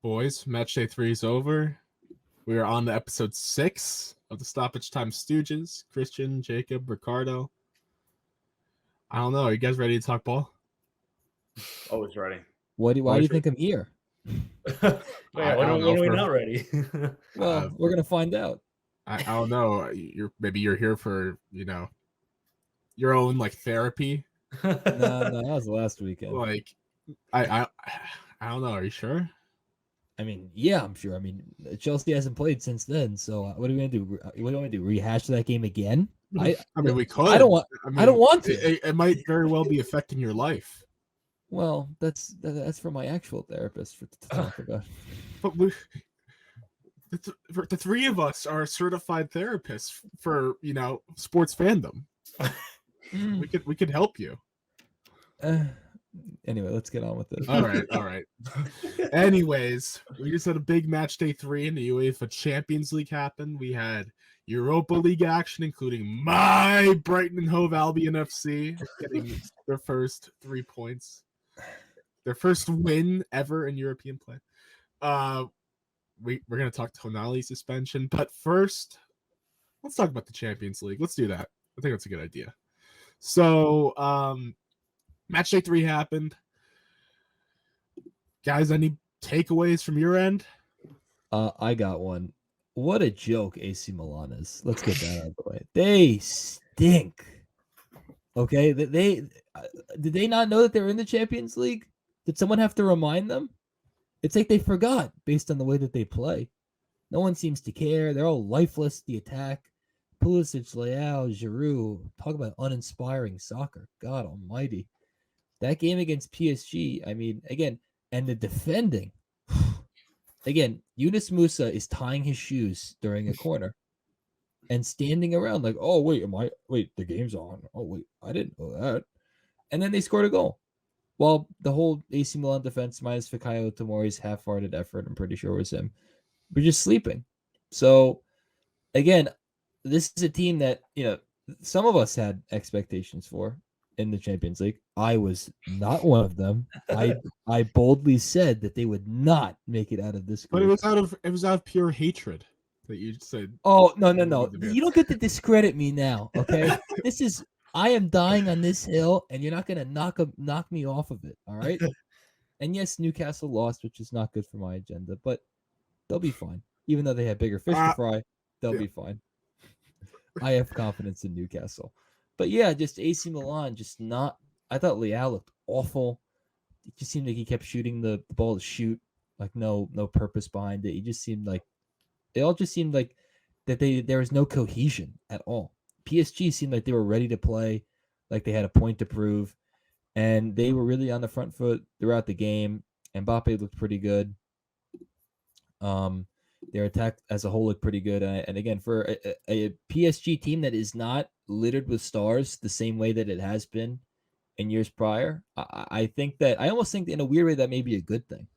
Boys, Matchday 3 is over. We are on to episode 6 of the Stoppage Time Stooges. Christian, Jacob, Ricardo. I don't know. Are you guys ready to talk ball? Always ready. Why do you think I'm here? When are we not ready? Well, we're gonna find out. I don't know. Maybe you're here for your own therapy. No, that was last weekend. I don't know. Are you sure? I mean, yeah, I'm sure. I mean, Chelsea hasn't played since then, so what are we gonna do? What do you want me to do? Rehash that game again? I mean, we could. I don't want to. It might very well be affecting your life. Well, that's for my actual therapist to talk about. But the three of us are certified therapists for sports fandom. We could help you. Anyway, let's get on with this. All right. Anyways, we just had a big match day 3 in the UEFA Champions League happen. We had Europa League action, including my Brighton and Hove Albion FC getting their first 3 points, their first win ever in European play. We're gonna talk Tonali suspension, but first, let's talk about the Champions League. Let's do that. I think that's a good idea. So, match day 3 happened. Guys, any takeaways from your end? I got one. What a joke AC Milan is. Let's get that out of the way. They stink. Okay, did they not know that they were in the Champions League? Did someone have to remind them? It's like they forgot based on the way that they play. No one seems to care. They're all lifeless. The attack. Pulisic, Leao, Giroud. Talk about uninspiring soccer. God almighty. That game against PSG, I mean, again, and the defending. Again, Yunus Musa is tying his shoes during a corner and standing around like, oh, wait, the game's on. Oh, wait, I didn't know that. And then they scored a goal. Well, the whole AC Milan defense minus Fikayo Tomori's half-hearted effort, I'm pretty sure it was him, we're just sleeping. So, again, this is a team that, some of us had expectations for in the Champions League. I was not one of them. I boldly said that they would not make it out of this group. But it was out of pure hatred that you said. Oh, no. You don't get to discredit me now, okay? I am dying on this hill, and you're not going to knock me off of it, all right? And yes, Newcastle lost, which is not good for my agenda, but they'll be fine. Even though they have bigger fish to fry, they'll be fine. I have confidence in Newcastle. But yeah, just AC Milan, just not. I thought Leao looked awful. It just seemed like he kept shooting the ball to shoot, like no purpose behind it. It all just seemed like that there was no cohesion at all. PSG seemed like they were ready to play, like they had a point to prove, and they were really on the front foot throughout the game. Mbappe looked pretty good. Their attack as a whole looked pretty good, and again, for a PSG team that is not littered with stars the same way that it has been in years prior, I almost think in a weird way that may be a good thing,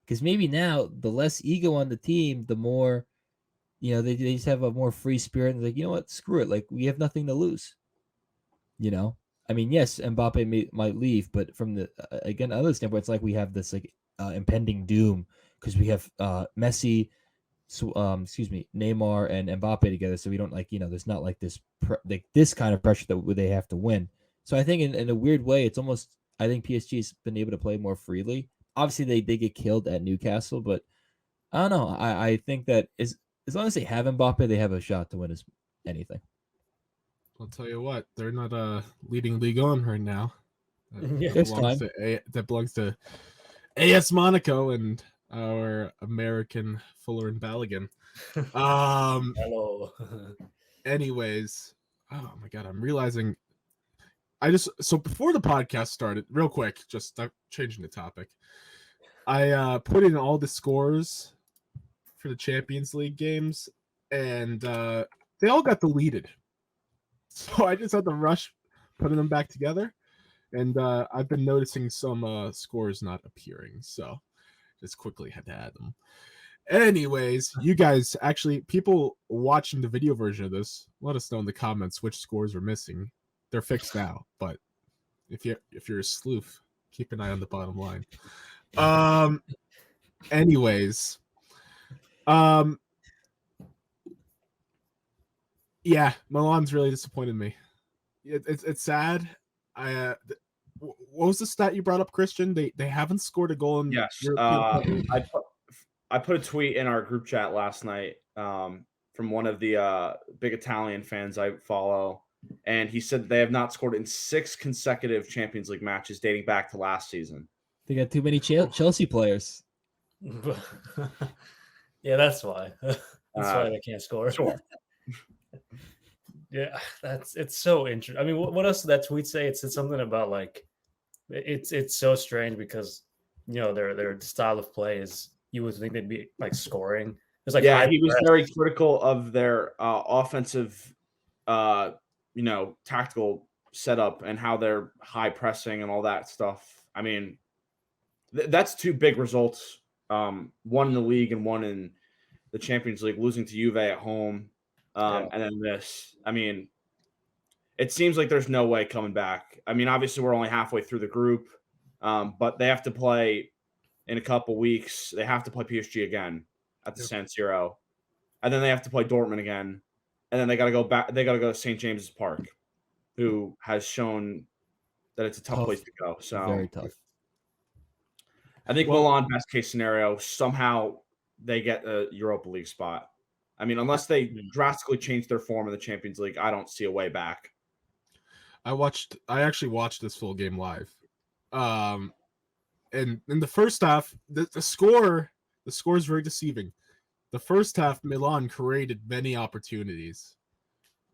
because maybe now the less ego on the team, the more. They just have a more free spirit and like, you know what, screw it. Like, we have nothing to lose. I mean, yes, Mbappe might leave, but from the again other standpoint, it's like we have this impending doom because we have Messi, Neymar and Mbappe together, so we don't there's not like this kind of pressure that they have to win. So I think in a weird way, it's almost I think PSG has been able to play more freely. Obviously, they get killed at Newcastle, but I don't know. I think that as long as they have Mbappe, they have a shot to win anything. I'll tell you what, they're not leading league on right now. That belongs to AS Monaco and our American Fuller and Balogun. Hello. Anyways, oh my god, I'm realizing so before the podcast started, real quick, just changing the topic. I put in all the scores for the Champions League games, and they all got deleted. So I just had to rush putting them back together, and I've been noticing some scores not appearing, so just quickly had to add them. Anyways, you guys, actually, people watching the video version of this, let us know in the comments which scores are missing. They're fixed now, but if you're a sleuth, keep an eye on the bottom line. Anyways, yeah, Milan's really disappointed me. It's sad. What was the stat you brought up, Christian? They haven't scored a goal in Yes. European. I put a tweet in our group chat last night from one of the big Italian fans I follow, and he said they have not scored in 6 consecutive Champions League matches dating back to last season. They got too many Chelsea players. Yeah, that's why. That's why they can't score. Sure. Yeah, it's so interesting. I mean, what else did that tweet say? It said something about like it's so strange because their style of play is you would think they'd be like scoring. It's like he was very critical of their offensive, tactical setup and how they're high pressing and all that stuff. I mean, that's 2 big results. One in the league and one in the Champions League, losing to Juve at home. And then this. I mean, it seems like there's no way coming back. I mean, obviously we're only halfway through the group, but they have to play in a couple weeks. They have to play PSG again at the San Siro, and then they have to play Dortmund again, and then they got to go back. They got to go to St. James's Park, who has shown that it's a tough place to go. So very tough. I think Milan, best case scenario, somehow they get a Europa League spot. I mean, unless they drastically change their form in the Champions League, I don't see a way back. I actually watched this full game live. And in the first half, the score is very deceiving. The first half, Milan created many opportunities.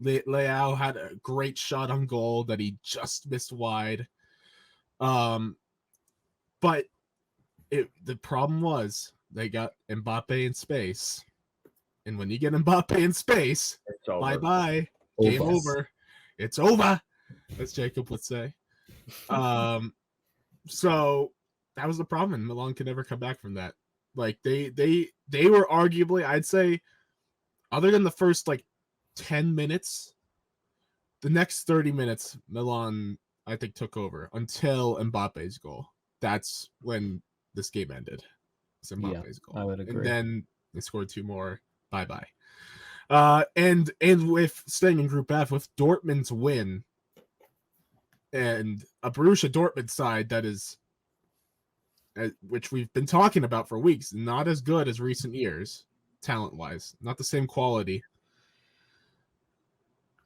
Leao had a great shot on goal that he just missed wide. But the problem was they got Mbappe in space. And when you get Mbappe in space, bye-bye. Game over. It's over, as Jacob would say. So that was the problem, and Milan could never come back from that. Like they were arguably, I'd say, other than the first 10 minutes, the next 30 minutes, Milan, I think, took over until Mbappe's goal. That's when this game ended. It's Mbappe's goal. I would agree. And then they scored 2 more. Bye-bye. And with staying in Group F, with Dortmund's win and a Borussia Dortmund side that is, which we've been talking about for weeks, not as good as recent years, talent-wise, not the same quality.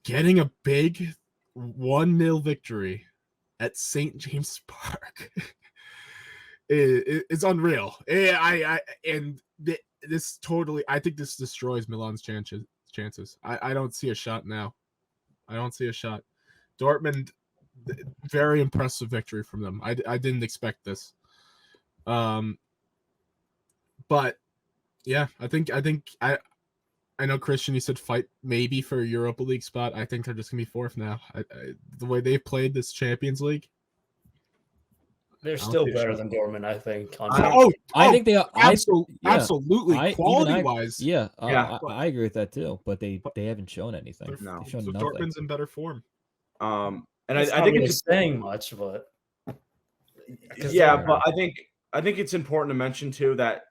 Getting a big 1-0 victory at St. James Park is unreal. I think this destroys Milan's chances. I don't see a shot now. I don't see a shot. Dortmund, very impressive victory from them. I didn't expect this. But yeah, I know, Christian, you said fight maybe for a Europa League spot. I think they're just gonna be 4th now. The way they've played this Champions League, they're still better than Dortmund, I think. I think they are absolutely quality wise. I agree with that too. But they haven't shown anything. They've shown nothing. Dortmund's in better form. And I think it's saying much, but but I think it's important to mention too that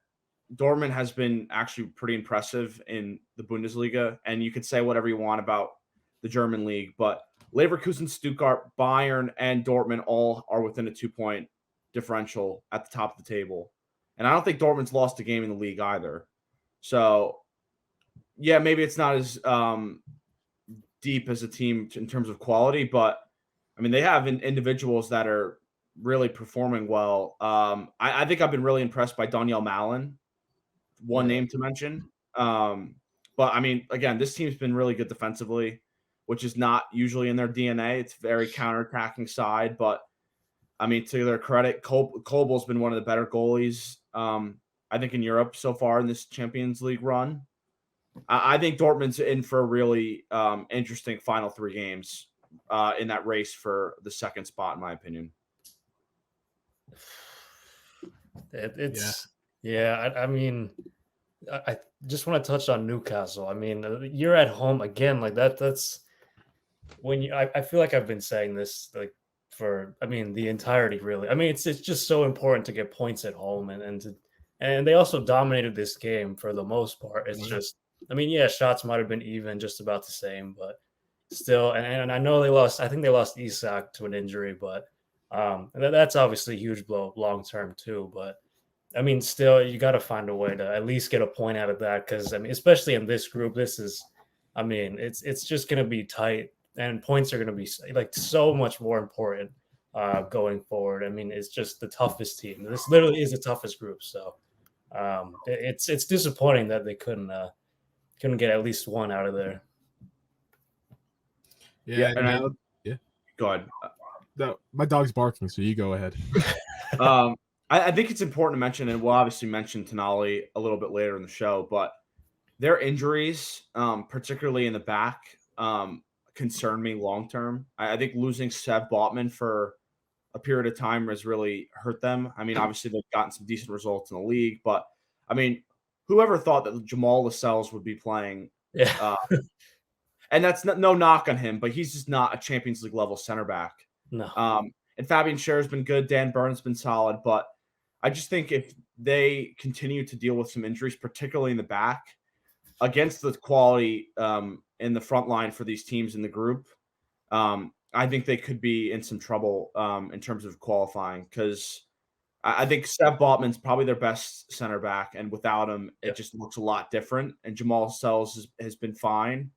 Dortmund has been actually pretty impressive in the Bundesliga, and you could say whatever you want about the German league, but Leverkusen, Stuttgart, Bayern, and Dortmund all are within a 2-point differential at the top of the table. And I don't think Dortmund's lost a game in the league either. So, yeah, maybe it's not as deep as a team in terms of quality, but, I mean, they have individuals that are really performing well. I think I've been really impressed by Daniel Malin, one name to mention. But, I mean, again, this team's been really good defensively, which is not usually in their DNA. It's very counterattacking side, but I mean, to their credit, Kobel's been one of the better goalies, I think, in Europe so far in this Champions League run. I think Dortmund's in for a really interesting final 3 games in that race for the 2nd spot, in my opinion. I mean, I just want to touch on Newcastle. I mean, you're at home again, like that. That's when I feel like I've been saying this for the entirety, really. I mean, it's just so important to get points at home and And they also dominated this game for the most part. It's just, I mean, yeah, shots might have been even, just about the same, but still, and I know they lost. I think they lost Isak to an injury, but that's obviously a huge blow long term too. But I mean, still, you got to find a way to at least get a point out of that, because I mean, especially in this group, this is, I mean, it's just going to be tight, and points are going to be like so much more important going forward. I mean, it's just the toughest team. This literally is the toughest group, so it's disappointing that they couldn't get at least one out of there. Yeah, Go ahead. My dog's barking, so you go ahead. I think it's important to mention, and we'll obviously mention Tonali a little bit later in the show, but their injuries, particularly in the back, concern me long term. I think losing Seb Botman for a period of time has really hurt them. I mean, obviously they've gotten some decent results in the league, but I mean, whoever thought that Jamal Lascelles would be playing? Yeah. And that's no knock on him, but he's just not a Champions League level center back. No. And Fabian Schär's been good. Dan Burns been solid, but I just think if they continue to deal with some injuries, particularly in the back, against the quality in the front line for these teams in the group, I think they could be in some trouble in terms of qualifying, because I think Seb Botman's probably their best center back, and without him, it just looks a lot different. And Jamal Lascelles has been fine.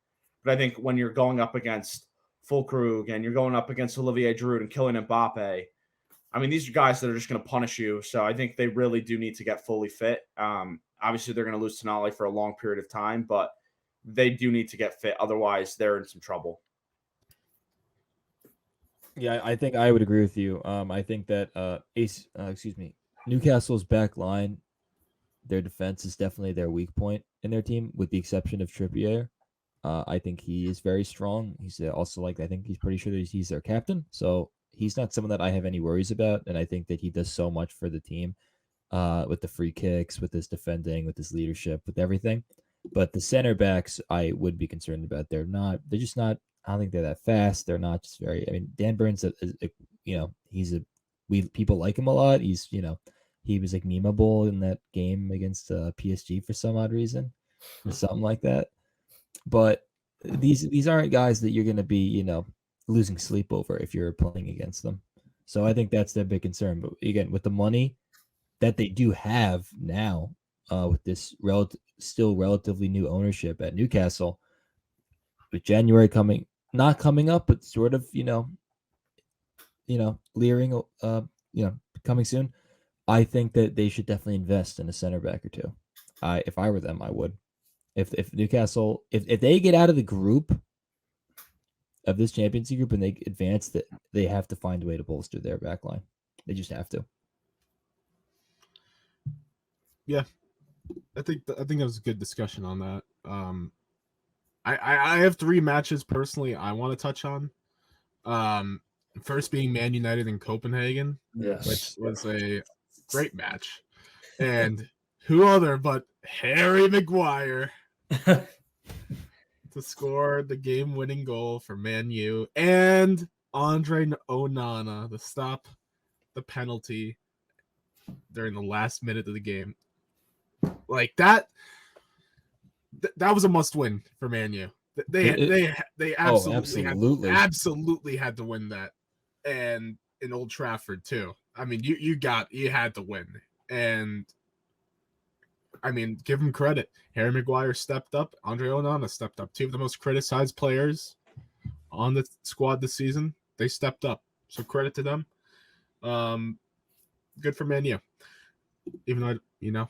But I think when you're going up against Fulkrug and you're going up against Olivier Giroud and Kylian Mbappe, I mean, these are guys that are just going to punish you. So I think they really do need to get fully fit. Obviously, they're going to lose Tonali for a long period of time, but they do need to get fit. Otherwise, they're in some trouble. Yeah, I think I would agree with you. I think that Newcastle's back line, their defense is definitely their weak point in their team, with the exception of Trippier. I think he is very strong. He's also I think he's pretty sure that he's their captain. So he's not someone that I have any worries about. And I think that he does so much for the team with the free kicks, with his defending, with his leadership, with everything. But the center backs, I would be concerned about. They're just not, I don't think they're that fast. They're not just very, I mean, Dan Burns, people like him a lot. He's, he was like memeable in that game against PSG for some odd reason or something like that. But these aren't guys that you're going to be, losing sleep over if you're playing against them. So I think that's their big concern. But again, with the money that they do have now, with this still relatively new ownership at Newcastle, with January not coming up, but sort of, leering, coming soon, I think that they should definitely invest in a center back or two. If I were them, I would. If Newcastle, if they get out of the group of this Champions League group and they advance, that they have to find a way to bolster their back line. They just have to. Yeah, I think that was a good discussion on that. I have 3 matches personally I want to touch on. First being Man United in Copenhagen, which was a great match, and who other but Harry Maguire to score the game-winning goal for Man U, and Andre Onana to stop the penalty during the last minute of the game. Like that was a must-win for Man U. They absolutely had to win that, and in Old Trafford too. I mean, you had to win, and I mean, give him credit. Harry Maguire stepped up. Andre Onana stepped up. 2 of the most criticized players on the squad this season. They stepped up. So credit to them. Good for Man U. Even though,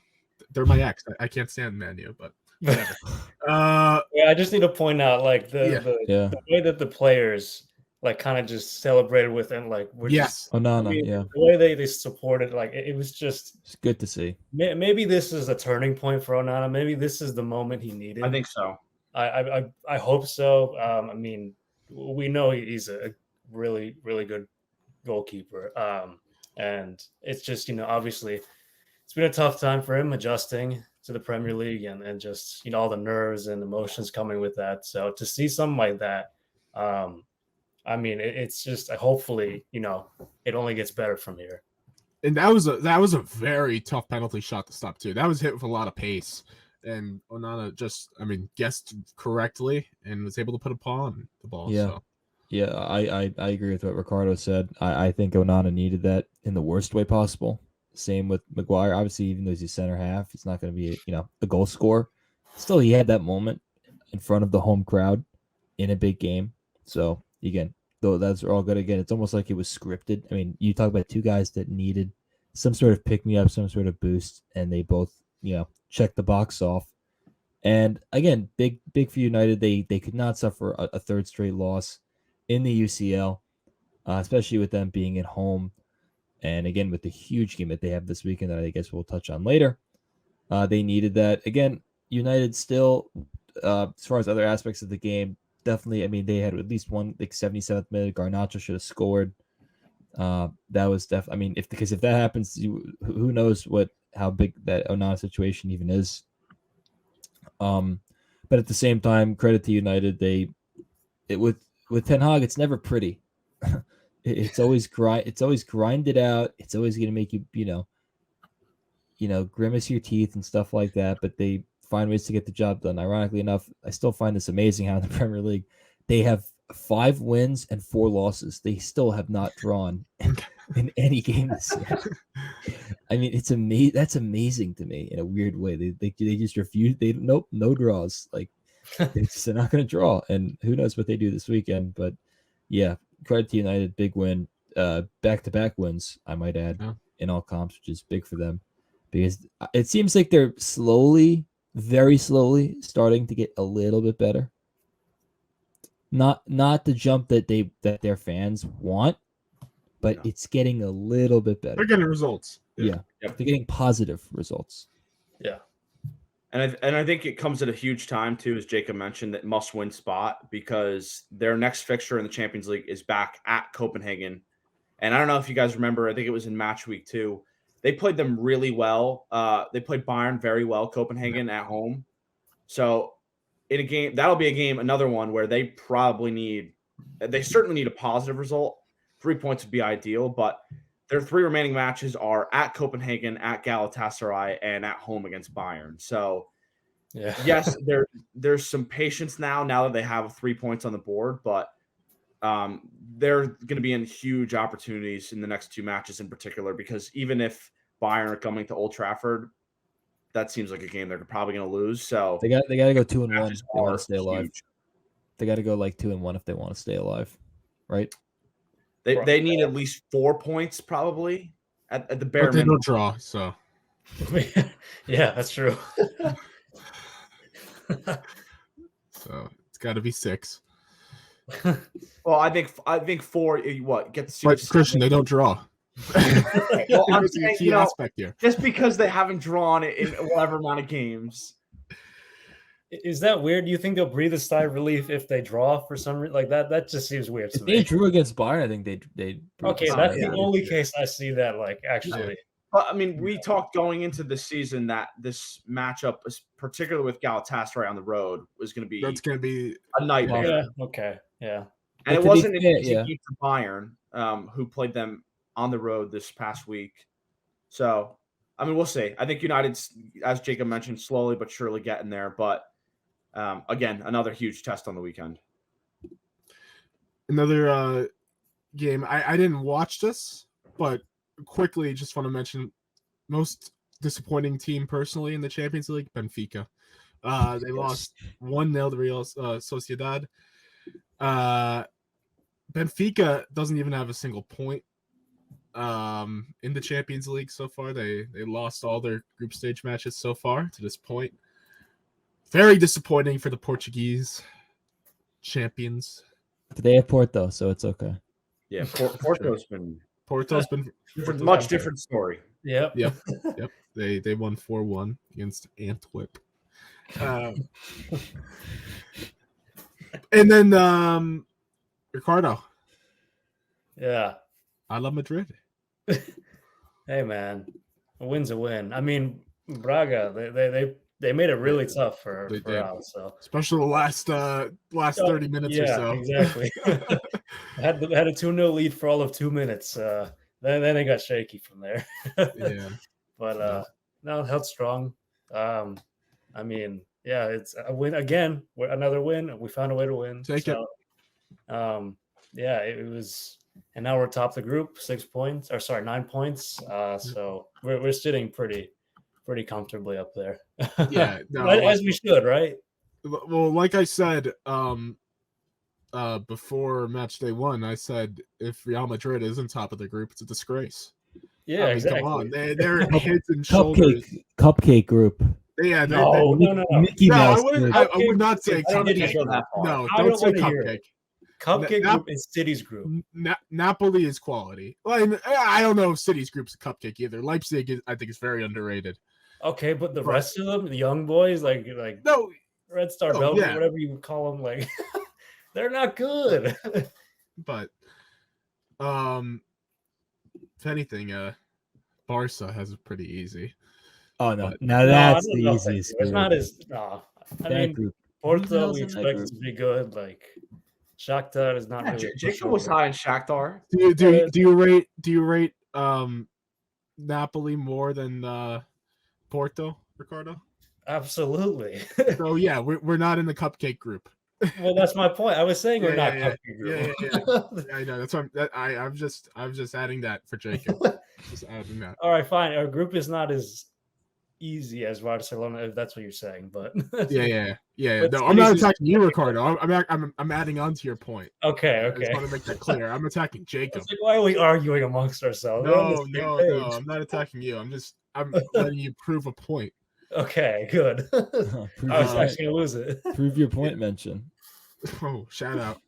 they're my ex. I can't stand Man U, but whatever. I just need to point out, like, the way that the players, like, kind of just celebrated with, and like, Onana, the way they supported, like, it was just, it's good to see. Maybe this is a turning point for Onana. Maybe this is the moment he needed. I think so. I hope so. I mean, we know he's a really, really good goalkeeper. And it's just, obviously it's been a tough time for him adjusting to the Premier League and just, all the nerves and emotions coming with that. So to see something like that, I mean, it's just, hopefully, it only gets better from here. And that was a very tough penalty shot to stop too. That was hit with a lot of pace, and Onana just, guessed correctly and was able to put a paw on the ball. Yeah. So. Yeah, I agree with what Ricardo said. I think Onana needed that in the worst way possible. Same with Maguire. Obviously, even though he's a center half, he's not going to be a goal scorer. Still, he had that moment in front of the home crowd in a big game. So again, though that's all good. Again, it's almost like it was scripted. I mean, you talk about two guys that needed some sort of pick me up, some sort of boost, and they both checked the box off. And again, big for United. They could not suffer a third straight loss in the UCL, especially with them being at home. And again, with the huge game that they have this weekend that I guess we'll touch on later, they needed that. Again, United still, as far as other aspects of the game, definitely, they had at least one, 77th minute, Garnacho should have scored. That was definitely, because if that happens, who knows how big that Onana situation even is. But at the same time, credit to United, with Ten Hag, it's never pretty. It's always grinded out. It's always going to make you, grimace your teeth and stuff like that. But they find ways to get the job done. Ironically enough, I still find this amazing how in the Premier League they have 5 wins and 4 losses. They still have not drawn in any game this year. It's amazing. That's amazing to me in a weird way. They just refuse. No draws. Like they're not going to draw, and who knows what they do this weekend. But yeah, credit to United, big win, back-to-back wins, I might add, in all comps, which is big for them because it seems like they're very slowly starting to get a little bit better. Not the jump that their fans want, but it's getting a little bit better. They're getting results. Yeah. They're getting positive results. Yeah. And I think it comes at a huge time, too, as Jacob mentioned, that must-win spot because their next fixture in the Champions League is back at Copenhagen. And I don't know if you guys remember, I think it was in match week 2. They played them really well. They played Bayern very well, Copenhagen at home. So in a game, that'll be a game, another one where they certainly need a positive result. 3 points would be ideal, but their 3 remaining matches are at Copenhagen, at Galatasaray, and at home against Bayern. So, yes, there's some patience now that they have 3 points on the board, but they're going to be in huge opportunities in the next 2 matches in particular because even if Bayern are coming to Old Trafford, that seems like a game they're probably going to lose. So they got to go 2-1 if they want to stay alive. Huge. They got to go 2-1 if they want to stay alive, right? They need at least 4 points probably at the bare minimum. But they minimum. don't draw, so yeah, that's true. So it's got to be 6. Well, I think 4. What get the but Christian? They don't draw. Well, I'm saying, key aspect here. Just because they haven't drawn it in whatever amount of games. Is that weird? Do you think they'll breathe a sigh of relief if they draw for some reason? Like that just seems weird to me. They drew against Bayern. I think they okay, that's the only case I see that actually. Yeah. But we talked going into the season that this matchup, particularly with Galatasaray on the road, was going to be a nightmare. Yeah. Okay. Yeah. And it wasn't an easy game for Bayern, who played them on the road this past week. So, we'll see. I think United, as Jacob mentioned, slowly but surely getting there. But again, another huge test on the weekend. Another game. I didn't watch this, but quickly just want to mention most disappointing team personally in the Champions League, Benfica. They lost 1-0 to Real Sociedad. Benfica doesn't even have a single point in the Champions League so far. They lost all their group stage matches so far to this point. Very disappointing for the Portuguese champions. But they have Porto, so it's okay. Yeah, Porto's been much different story. Yep. They won 4-1 against Antwerp. And then Ricardo. Yeah. I love Madrid. Hey man, a win's a win. Braga, they made it really tough for us. So especially the last 30 minutes or so. Exactly. had a 2-0 lead for all of 2 minutes. then it got shaky from there. Yeah. But no, held strong. I mean, yeah, it's a win again. Another win. We found a way to win. Take it. Yeah, it was, and now we're top of the group, 9 points. So we're sitting pretty comfortably up there. Yeah, no, as we should, right? Well, like I said, before match day 1, I said if Real Madrid isn't top of the group, it's a disgrace. Yeah, exactly. Come on, they're heads and shoulders. Cupcake group. Yeah, no. Mickey Mouse. I would not say I don't need to cupcake. go that far. No, I don't say wanna hear cupcake. Cupcake group is City's group. Napoli is quality. Well, I don't know if City's group's a cupcake either. Leipzig, I think, is very underrated. Okay, but the rest of them, the young boys, like No, Red Star Belgium, whatever you call them, like they're not good. But if anything, Barca has it pretty easy. Oh no, now that's the easiest. It's not as I mean, group. Porto we expect to be good. Like Shakhtar is not really. Jacob was high in Shakhtar. Do you rate Napoli more than Porto, Ricardo? Absolutely. So yeah, we're not in the cupcake group. Well, that's my point. I was saying we're not cupcake group. Yeah, I know. That's what I'm just adding that for Jacob. Just adding that. All right, fine. Our group is not as easy as Barcelona, if that's what you're saying. But yeah. But No, I'm not attacking you, Ricardo. I'm adding on to your point. Okay. I just want to make that clear. I'm attacking Jacob. Like, why are we arguing amongst ourselves? No. I'm not attacking you. I'm letting you prove a point. Okay, good. I was actually gonna lose it. Prove your point. Mention. Oh, shout out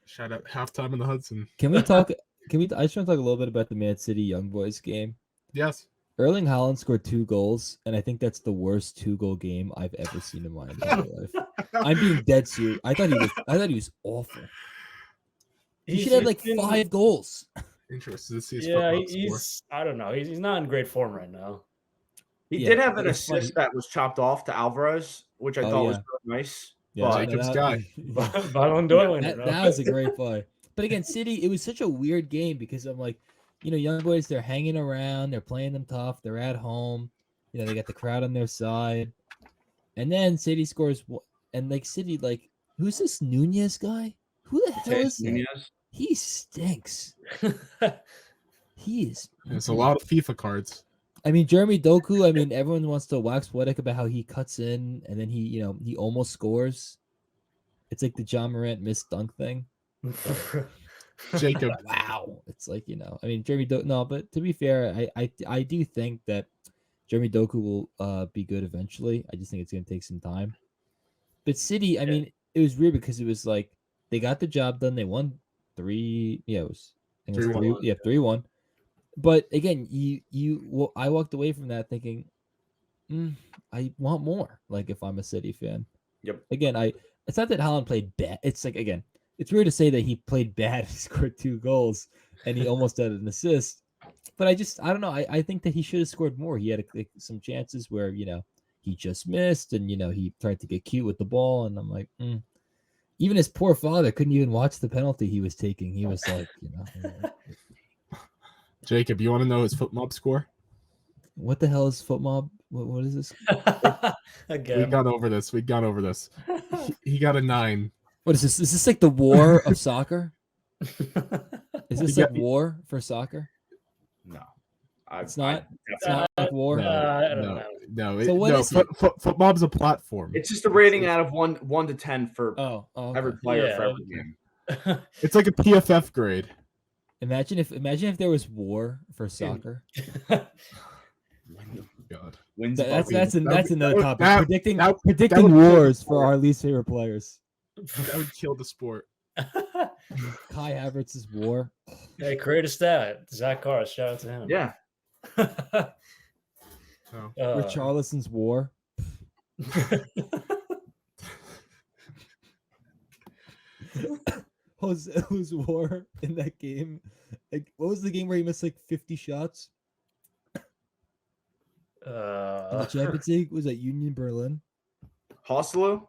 halftime in the Hudson. Can we talk? I just want to talk a little bit about the Man City Young Boys game. Yes. Erling Haaland scored 2 goals, and I think that's the worst 2-goal game I've ever seen in my entire life. I'm being dead serious. I thought he was awful. He should have like 5 goals. Interested to see his he's I don't know. He's not in great form right now. He did have an assist that was chopped off to Alvarez, which I thought was really nice. Yeah, Jacob's guy. Ballon d'Or winner. That was a great play. But again, City, it was such a weird game because I'm like, young boys, they're hanging around, they're playing them tough, they're at home, they got the crowd on their side. And then City scores, and City, who's this Nunez guy? Who the hell is that? He stinks. He is. There's a lot of FIFA cards. I mean, Jeremy Doku, everyone wants to wax poetic about how he cuts in and then he almost scores. It's like the John Morant missed dunk thing. Jacob. Wow. It's like, Jeremy Doku. No, but to be fair, I do think that Jeremy Doku will be good eventually. I just think it's going to take some time. But City, it was weird because it was like they got the job done. They won 3. Yeah, it was 3-1. Yeah, 3-1. But again, I walked away from that thinking, I want more. Like if I'm a City fan. Yep. Again, it's not that Haaland played bad. It's like, again, it's weird to say that he played bad. He scored 2 goals and he almost had an assist. But I don't know. I think that he should have scored more. He had some chances where, he just missed and, he tried to get cute with the ball. And I'm like, Even his poor father couldn't even watch the penalty he was taking. He was like, Jacob, you want to know his foot mob score? What the hell is foot mob? What is this? Again. We've gone over this. He got a 9. What is this? Is this like the war of soccer? Is this like war for soccer? No. It's not like war? No. So what is it? Foot mob's a platform. It's just a rating out of 1 to 10 for every player for every game. It's like a PFF grade. Imagine if there was war for soccer. God. That's another topic. Predicting wars for our least favorite players. That would kill the sport. Kai Havertz's war. Hey, create a stat. Zach Carr, shout out to him. Yeah. Richarlison's war. Jose's war in that game. Like, what was the game where he missed like 50 shots? In the Champions League? Was that Union Berlin? Hoslo?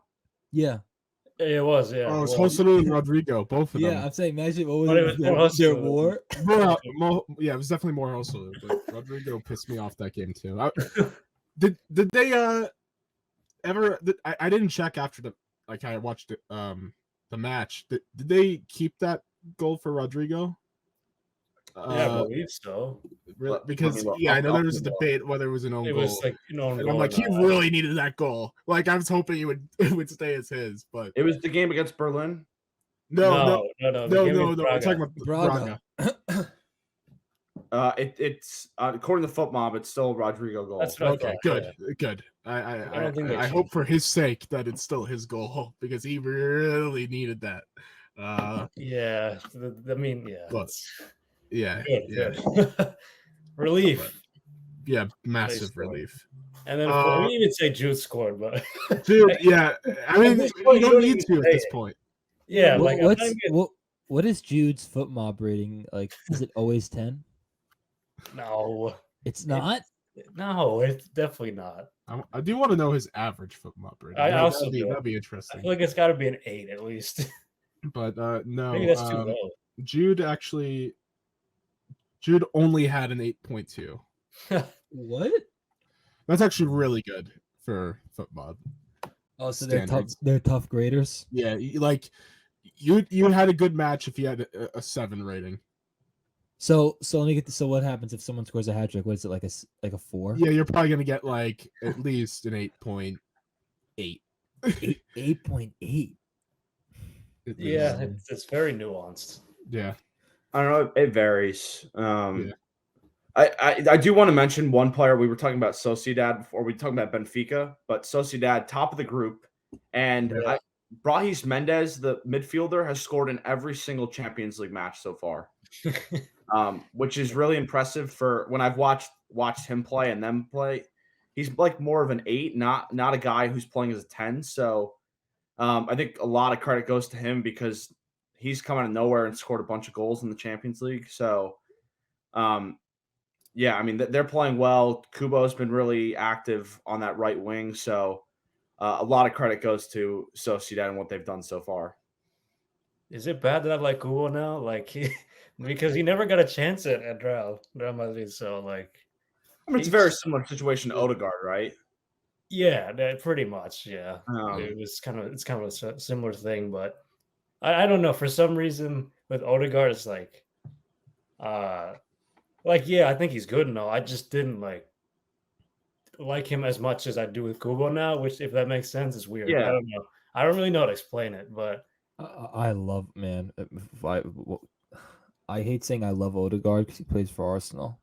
Yeah. It was, yeah. Oh, it's Well, Joselu and Rodrigo, both of them. Yeah, I'm saying, imagine what But it was was their Joselu. war. Yeah, it was definitely more Joselu, but Rodrigo pissed me off that game too. Did they ever? I didn't check after I watched it, the match. Did they keep that goal for Rodrigo? yeah, I believe so. Really? Because I know there was a debate whether it was an own It goal. was like an own And goal. I'm like, or he not. really needed that goal. Like, I was hoping it would stay as his, but It was the game against Berlin. no. The game We're with Braga. talking about Braga. It's according to FootMob, it's still a Rodrigo goal. That's what I Okay, thought, good, yeah. good. I don't think they I hope for his sake that it's still his goal because he really needed that. Yeah, I mean, yeah. But- yeah, Good, yeah, good. Relief. yeah, massive scored. relief. And then we didn't even say Jude scored, but Dude, yeah, I mean, this point, you you don't don't need even to at say this it. point. yeah, like I'm not even What is Jude's foot mob rating? Like, is it always 10? no, It's not. no, it's definitely not. I do want to know his average foot mob rating. I also do. that'd be I interesting. feel like it's got to be an 8 at least. But no, Maybe that's too low. Jude only had an 8.2. What? That's actually really good for foot mob. Oh, so Standards. they're tough graders. Yeah, like you had a good match if you had a 7 rating. So let me get this. So what happens if someone scores a hat trick? What is it, like a 4? Yeah, you're probably gonna get like at least an 8.8. 8.8. Yeah, it's very nuanced. Yeah. I don't know. It varies. I do want to mention one player. We were talking about Sociedad before. We were talking about Benfica, but Sociedad, top of the group. And Brahis Mendes, the midfielder, has scored in every single Champions League match so far, which is really impressive for when I've watched him play and them play. He's like more of an 8, not a guy who's playing as a 10. So I think a lot of credit goes to him because he's come out of nowhere and scored a bunch of goals in the Champions League. So, yeah, I mean, they're playing well. Kubo's been really active on that right wing. So a lot of credit goes to Sociedad and what they've done so far. Is it bad that I like Kubo now? Like, because he never got a chance at Real Madrid. So, like, I mean, it's a very similar situation to Odegaard, right? yeah, pretty much. Yeah, it's kind of a similar thing, but I don't know. For some reason, with Odegaard, it's like, yeah, I think he's good and all. I just didn't like him as much as I do with Kubo now. Which, if that makes sense, is weird. Yeah. I don't know. I don't really know how to explain it, but I love, man. I hate saying I love Odegaard because he plays for Arsenal.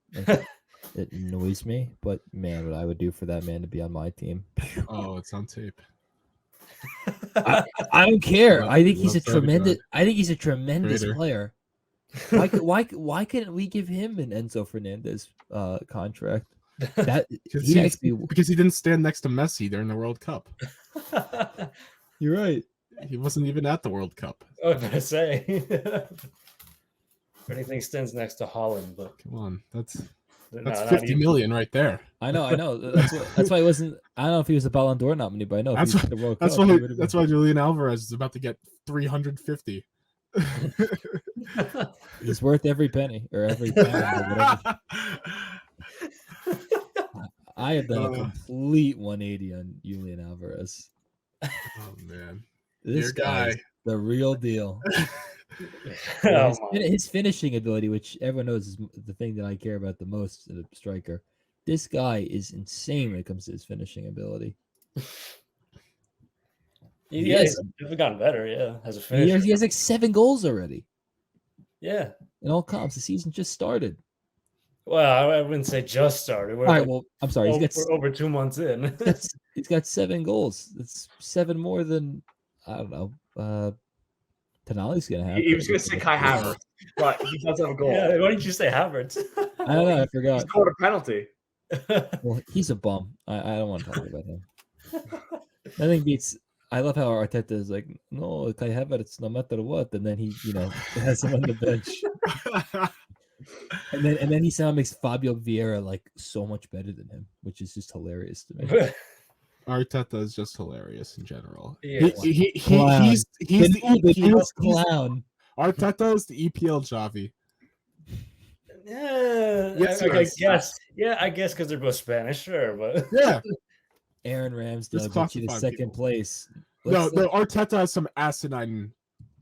It annoys me, but man, what I would do for that man to be on my team. Oh, it's on tape. I don't care. Love- I think he's a love Odegaard. tremendous Traitor. player. Why couldn't we give him an Enzo Fernandez contract? That Because he didn't stand next to Messi during the World Cup. You're right. He wasn't even at the World Cup. I was gonna say if anything stands next to Holland, but Come on, that's no, 50 million right there. I know. That's why he wasn't. I don't know if he was a Ballon d'Or nominee, but I know That's if he was at the World That's Cup, why. he would've That's been- why Julian Alvarez is about to get 350. He's worth every penny or every pound or whatever. I have done a complete 180 on Julian Alvarez. Oh man, This your guy guy. is the real deal. Oh, His finishing ability, which everyone knows is the thing that I care about the most in a striker. This guy is insane when it comes to his finishing ability. he's gotten better. Yeah, as a finisher. He has like 7 goals already Yeah. in all comps. The season just started. Well, I wouldn't say just started. We're All right, like well, I'm sorry. we're over 2 months in. He's got 7 goals. That's 7 more than, I don't know, Tonali's going to have. He was going to say Kai Havertz, but he does have a goal. Yeah, why didn't you say Havertz? I don't know. I He forgot. scored a penalty. Well, he's a bum. I don't want to talk about him. Nothing beats. I love how Arteta is like, no, Kai Havertz, no matter what, and then he, has him on the bench, and then he somehow makes Fabio Vieira like so much better than him, which is just hilarious to me. Arteta is just hilarious in general. He He's the newest EPL. clown. Arteta is the EPL Javi. Yeah, Yes, I yes. guess. Yeah, I guess because they're both Spanish, sure, but Yeah. Aaron Just Ramsdale gets you to classify second people. place. No, Arteta has some asinine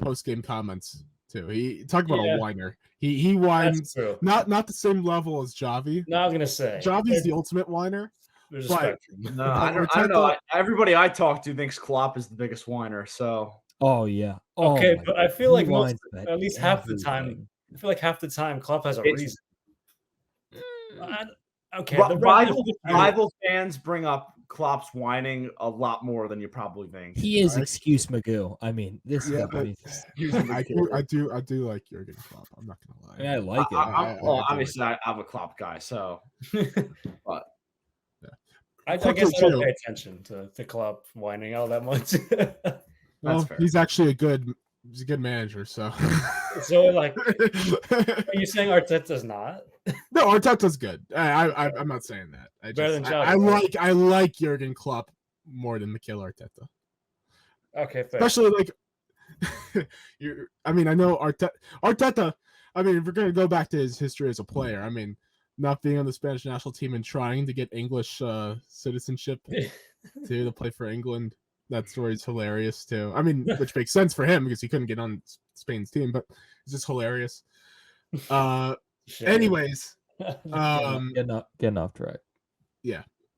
post-game comments too. He talk about Yeah. a whiner. He whines that's true. not the same level as Javi. No, I was gonna say Javi's the ultimate whiner. there's a but- spectrum. No, I don't know. Everybody I talk to thinks Klopp is the biggest whiner. So Oh yeah. Oh, Okay, my but I God. feel He like most, whines about at least half the time, everything. I feel like half the time Klopp has a It's- reason. Okay, rival fans bring up Klopp's whining a lot more than you probably think. He is I- excuse Magoo. I mean, this Yeah, guy. but- I do like Jurgen Klopp. I'm not gonna lie. I mean, I like it. Well, I do obviously, I'm a Klopp guy, so I Quickly, guess I don't too. pay attention to Klopp whining all that much. Well, fair. he's actually a good manager. So, So, like, are you saying Arteta's not? no, Arteta's good. I'm not saying that. Better than Javi, I right? like Jurgen Klopp more than Mikel Arteta. Okay, fair. Especially like, I mean, I know Arteta. I mean, if we're gonna go back to his history as a player, I mean, not being on the Spanish national team and trying to get English citizenship to play for England. That story's hilarious too. I mean, which makes sense for him because he couldn't get on Spain's team, but it's just hilarious. Shit. Anyways, Getting off track.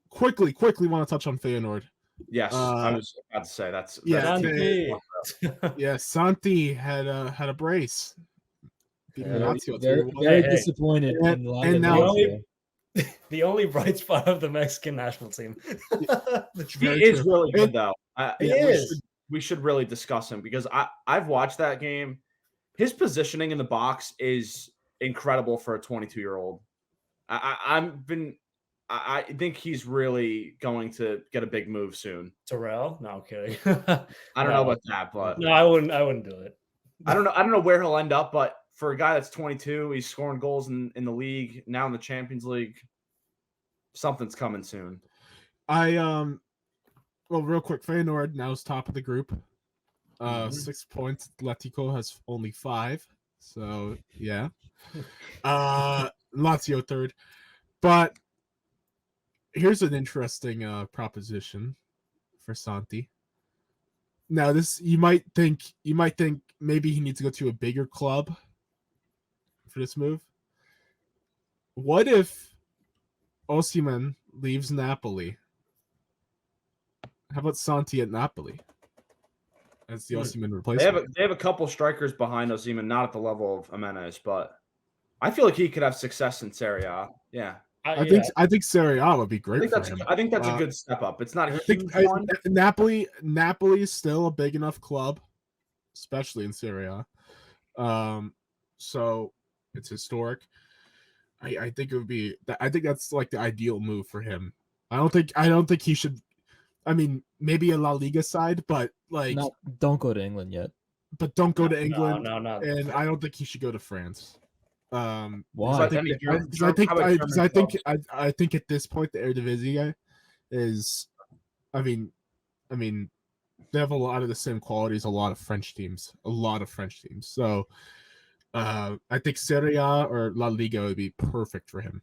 quickly want to touch on Feyenoord. yes, I was about to say that's Yeah, Santi. Santi had a brace. Beating Lazio 3-1. Very Hey. disappointed. And- in and now- The only bright spot of the Mexican national team. He Very is true. really good though. He Yeah, is. we should really discuss him because I've watched that game. His positioning in the box is incredible for a 22-year-old. I think he's really going to get a big move soon. Terrell? No, I'm kidding. I don't know about that, but No, I wouldn't do it. I don't know where he'll end up, but for a guy that's 22, he's scoring goals in the league, now in the Champions League. Something's coming soon. Well, real quick, Feyenoord now is top of the group. 6 points. Atletico has only 5. So yeah. Lazio third. But here's an interesting proposition for Santi. Now, this you might think maybe he needs to go to a bigger club for this move. What if Osimhen leaves Napoli? How about Santi at Napoli as the Osimhen replacement? They have a couple strikers behind Osimhen, not at the level of Jimenez, but I feel like he could have success in Serie A. Yeah. I think Serie A would be great for him. I think that's a good step up. It's not a I think huge one. Napoli is still a big enough club, especially in Serie A. So it's historic. I think it would be. I think that's like the ideal move for him. I don't think he should. I mean, maybe a La Liga side, but like, Don't go to England yet. but don't go to England. No. And I don't think he should go to France. Why? I think at this point the Eredivisie is, I mean, they have a lot of the same qualities. A lot of French teams. So, I think Serie A or La Liga would be perfect for him.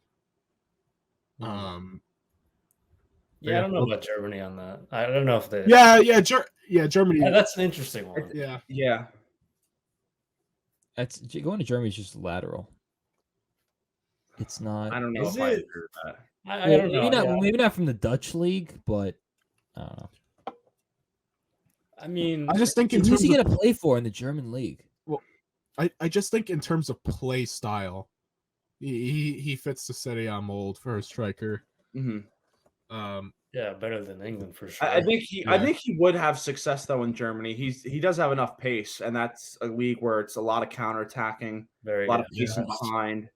Yeah, I don't know about Germany on that. I don't know if they. Germany. Yeah, that's an interesting one. Yeah. That's going to Germany is just lateral. It's not. I don't know Is if I it? agree with that. I don't know. Maybe not from the Dutch league, but I don't know. I mean, I just think in Who's terms he of gonna play for in the German league? I just think in terms of play style, he fits the Serie A mold for a striker. Mm-hmm. yeah, better than England for sure. I think he would have success though in Germany. He does have enough pace, and that's a league where it's a lot of counterattacking, a lot of pacing behind.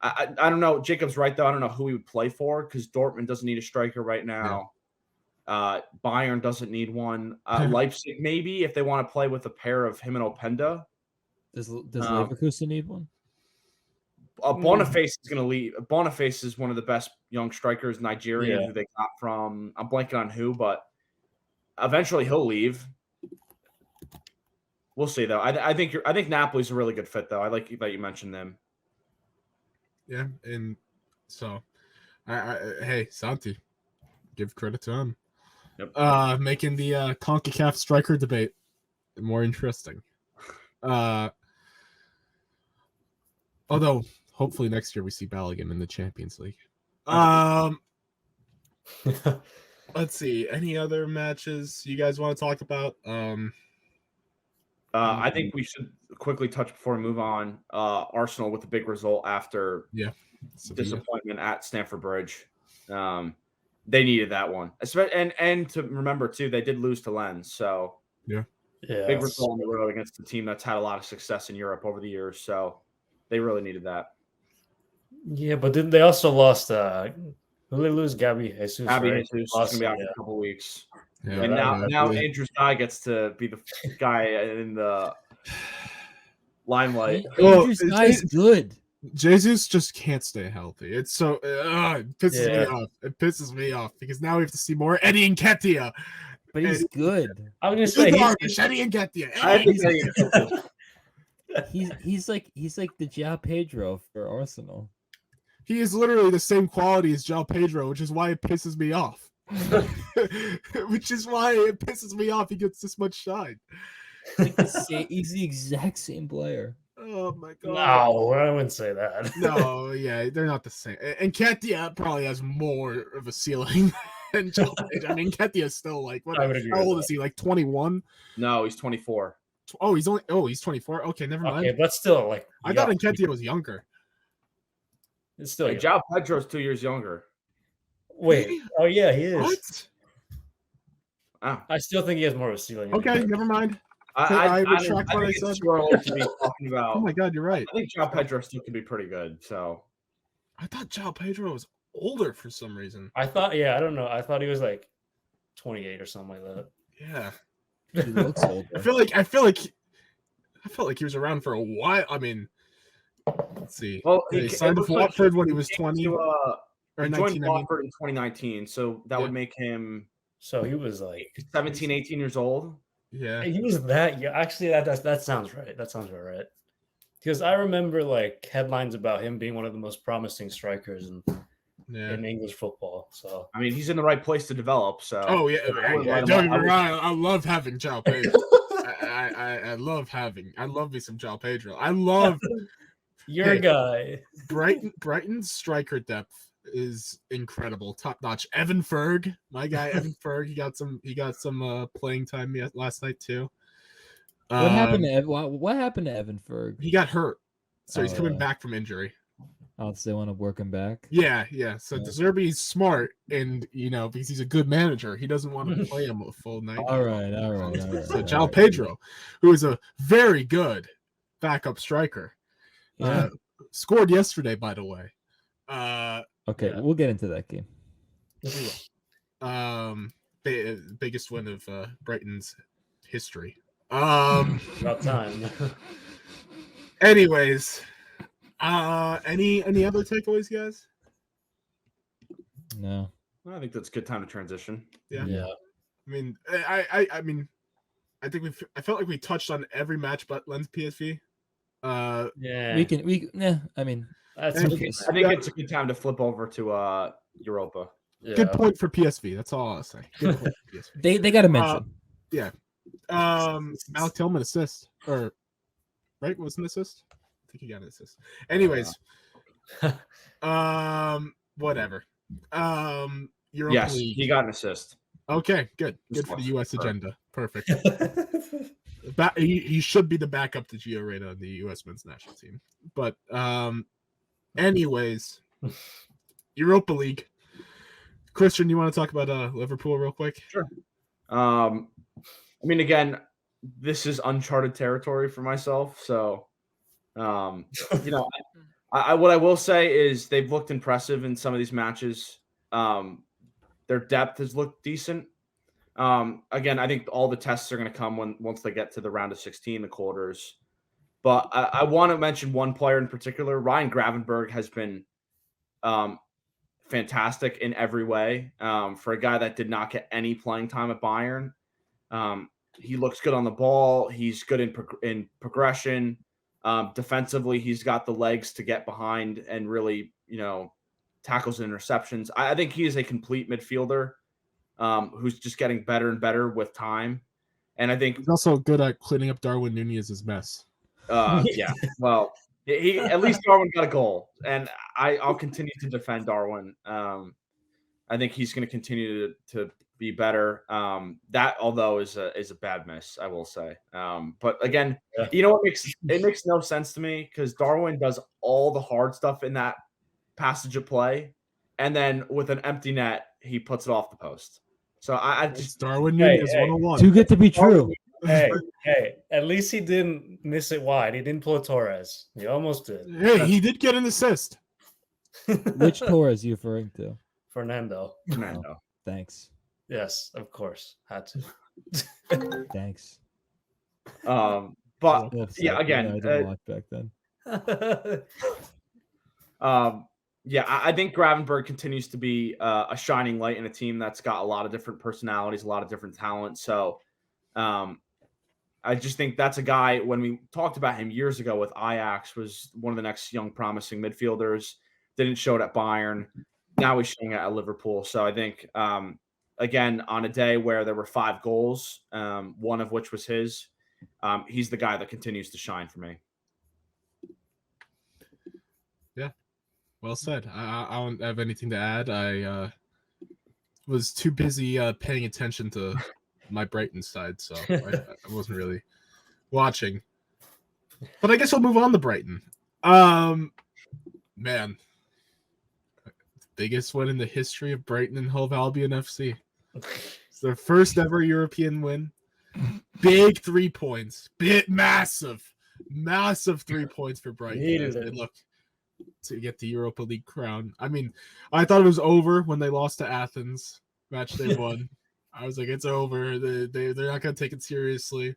I don't know. Jacob's right though. I don't know who he would play for because Dortmund doesn't need a striker right now. Bayern doesn't need one. Leipzig maybe if they want to play with a pair of him and Openda. Does Leverkusen need one? Boniface is going to leave. Boniface is one of the best young strikers, Nigerian, who they got from. I'm blanking on who, but eventually he'll leave. We'll see, though. I think Napoli's a really good fit, though. I like that you mentioned them. Yeah, and so, hey, Santi, give credit to him. Yep. Making the CONCACAF striker debate more interesting. Although, hopefully next year we see Ballon in the Champions League. Let's see. Any other matches you guys want to talk about? I think we should quickly touch before we move on. Arsenal with a big result after disappointment at Stamford Bridge. They needed that one, and to remember too, they did lose to Lens. So big result on the road against a team that's had a lot of success in Europe over the years. So they really needed that. Yeah, but then they also lost. Who they lose? Gabby Jesus. Gabby Jesus is going to be out for a couple of weeks. Yeah, and now Andrew Sty gets to be the guy in the limelight. Andrew Sty's good. Jesus just can't stay healthy. It's so it pisses me off. It pisses me off because now we have to see more Eddie Nketiah. But he's good. I was gonna say Eddie Nketiah. He's like the João Pedro for Arsenal. He is literally the same quality as João Pedro, which is why it pisses me off. Which is why it pisses me off. He gets this much shine. He's the exact same player. Oh my god! No, I wouldn't say that. No, yeah, they're not the same. And Nketiah probably has more of a ceiling than João Pedro. I mean, Nketiah's still like what? How old is he? Like 21? No, he's 24. Oh, he's 24. Okay, never mind. Okay, but still, like I thought Nketiah was younger. It's still João Pedro's 2 years younger. Wait. Oh yeah, he is. What? Oh. I still think he has more of a ceiling. Okay, never mind. I retract what I said. It's too early to be talking about. Oh my god, you're right. I think João Pedro still can be pretty good. So I thought João Pedro was older for some reason. I thought, I don't know. I thought he was like 28 or something like that. Yeah. He looks older. I felt like he was around for a while. I mean, let's see. Well, he signed with Watford when he was 20. He joined 19, Watford in 2019, so that would make him. So he was like 17, 18 years old. Yeah, he was that. Yeah, actually, that sounds right. That sounds about right. Because I remember like headlines about him being one of the most promising strikers in English football. So I mean, he's in the right place to develop. So don't get me wrong. I love having João Pedro. I love me some João Pedro. I love your guy. Brighton's striker depth is incredible, top notch. Evan Ferg, my guy, Evan Ferg. He got some playing time last night too. What happened to Evan Ferg? He got hurt, so he's coming back from injury. Oh, so they want to work him back. Yeah. So De Zerbi's smart, and because he's a good manager, he doesn't want to play him a full night. All right. So João Pedro, who is a very good backup striker, scored yesterday, by the way. Okay, we'll get into that game. Biggest win of Brighton's history. About time. Anyways, any other takeaways, guys? No. I think that's a good time to transition. Yeah. I mean, I think I felt like we touched on every match but Lens PSV. Yeah. I mean, I think it's a good time to flip over to Europa. Yeah. Good point for PSV. That's all I'll say. Good point for PSV. They got to mention. Alec Tillman assist, or right? Was an assist? I think he got an assist. Anyways, whatever. Europa League. He got an assist. Okay, good for the U.S. agenda. Perfect. He should be the backup to Gio Reyna on the U.S. men's national team. But anyways, Europa League. Christian, you want to talk about Liverpool real quick? Sure. I mean, again, this is uncharted territory for myself. So, what I will say is they've looked impressive in some of these matches. Their depth has looked decent. Again, I think all the tests are going to come once they get to the round of 16, the quarters. But I want to mention one player in particular. Ryan Gravenberch has been fantastic in every way for a guy that did not get any playing time at Bayern. He looks good on the ball. He's good in progression. Defensively, he's got the legs to get behind and really, tackles and interceptions. I think he is a complete midfielder who's just getting better and better with time. And I think he's also good at cleaning up Darwin Nunez's mess. Yeah. Well, he at least Darwin got a goal, and I'll continue to defend Darwin. I think he's going to continue to be better. That, although, is a bad miss, I will say. But again, you know what makes no sense to me, because Darwin does all the hard stuff in that passage of play, and then with an empty net, he puts it off the post. So I just Darwin Nunez 101. Too good to be true. Hey, at least he didn't miss it wide. He didn't pull a Torres. He almost did. Hey, he did get an assist. Which Torres are you referring to? Fernando. Oh, thanks. Yes, of course. Had to. Thanks. But yeah, again, I didn't watch back then. I think Gravenberch continues to be a shining light in a team that's got a lot of different personalities, a lot of different talent. So I just think that's a guy, when we talked about him years ago with Ajax, was one of the next young promising midfielders. Didn't show it at Bayern. Now he's showing it at Liverpool. So I think, again, on a day where there were 5 goals, one of which was his, he's the guy that continues to shine for me. Yeah, well said. I don't have anything to add. I was too busy paying attention to my Brighton side, so I wasn't really watching. But I guess I'll move on to Brighton. Man, biggest win in the history of Brighton and Hove Albion FC. It's their first ever European win. Big 3 points. Massive 3 points for Brighton as they look to get the Europa League crown. I mean, I thought it was over when they lost to Athens. Matchday 1. I was like, it's over. They're not going to take it seriously.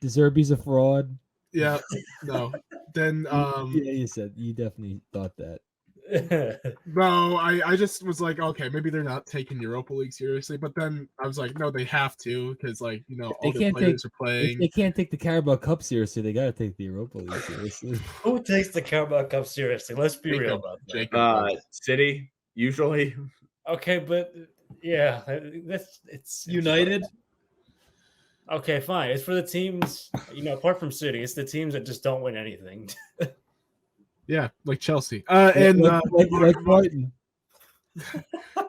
De Zerbi's a fraud. Yeah, no. Then yeah, you definitely thought that. No, I just was like, okay, maybe they're not taking Europa League seriously. But then I was like, no, they have to, because all the players are playing. If they can't take the Carabao Cup seriously, they got to take the Europa League seriously. Who takes the Carabao Cup seriously? Let's be real about that. City, usually. Okay, but yeah, it's United. Okay, fine. It's for the teams, apart from City, it's the teams that just don't win anything. Yeah, like Chelsea. Like Brighton.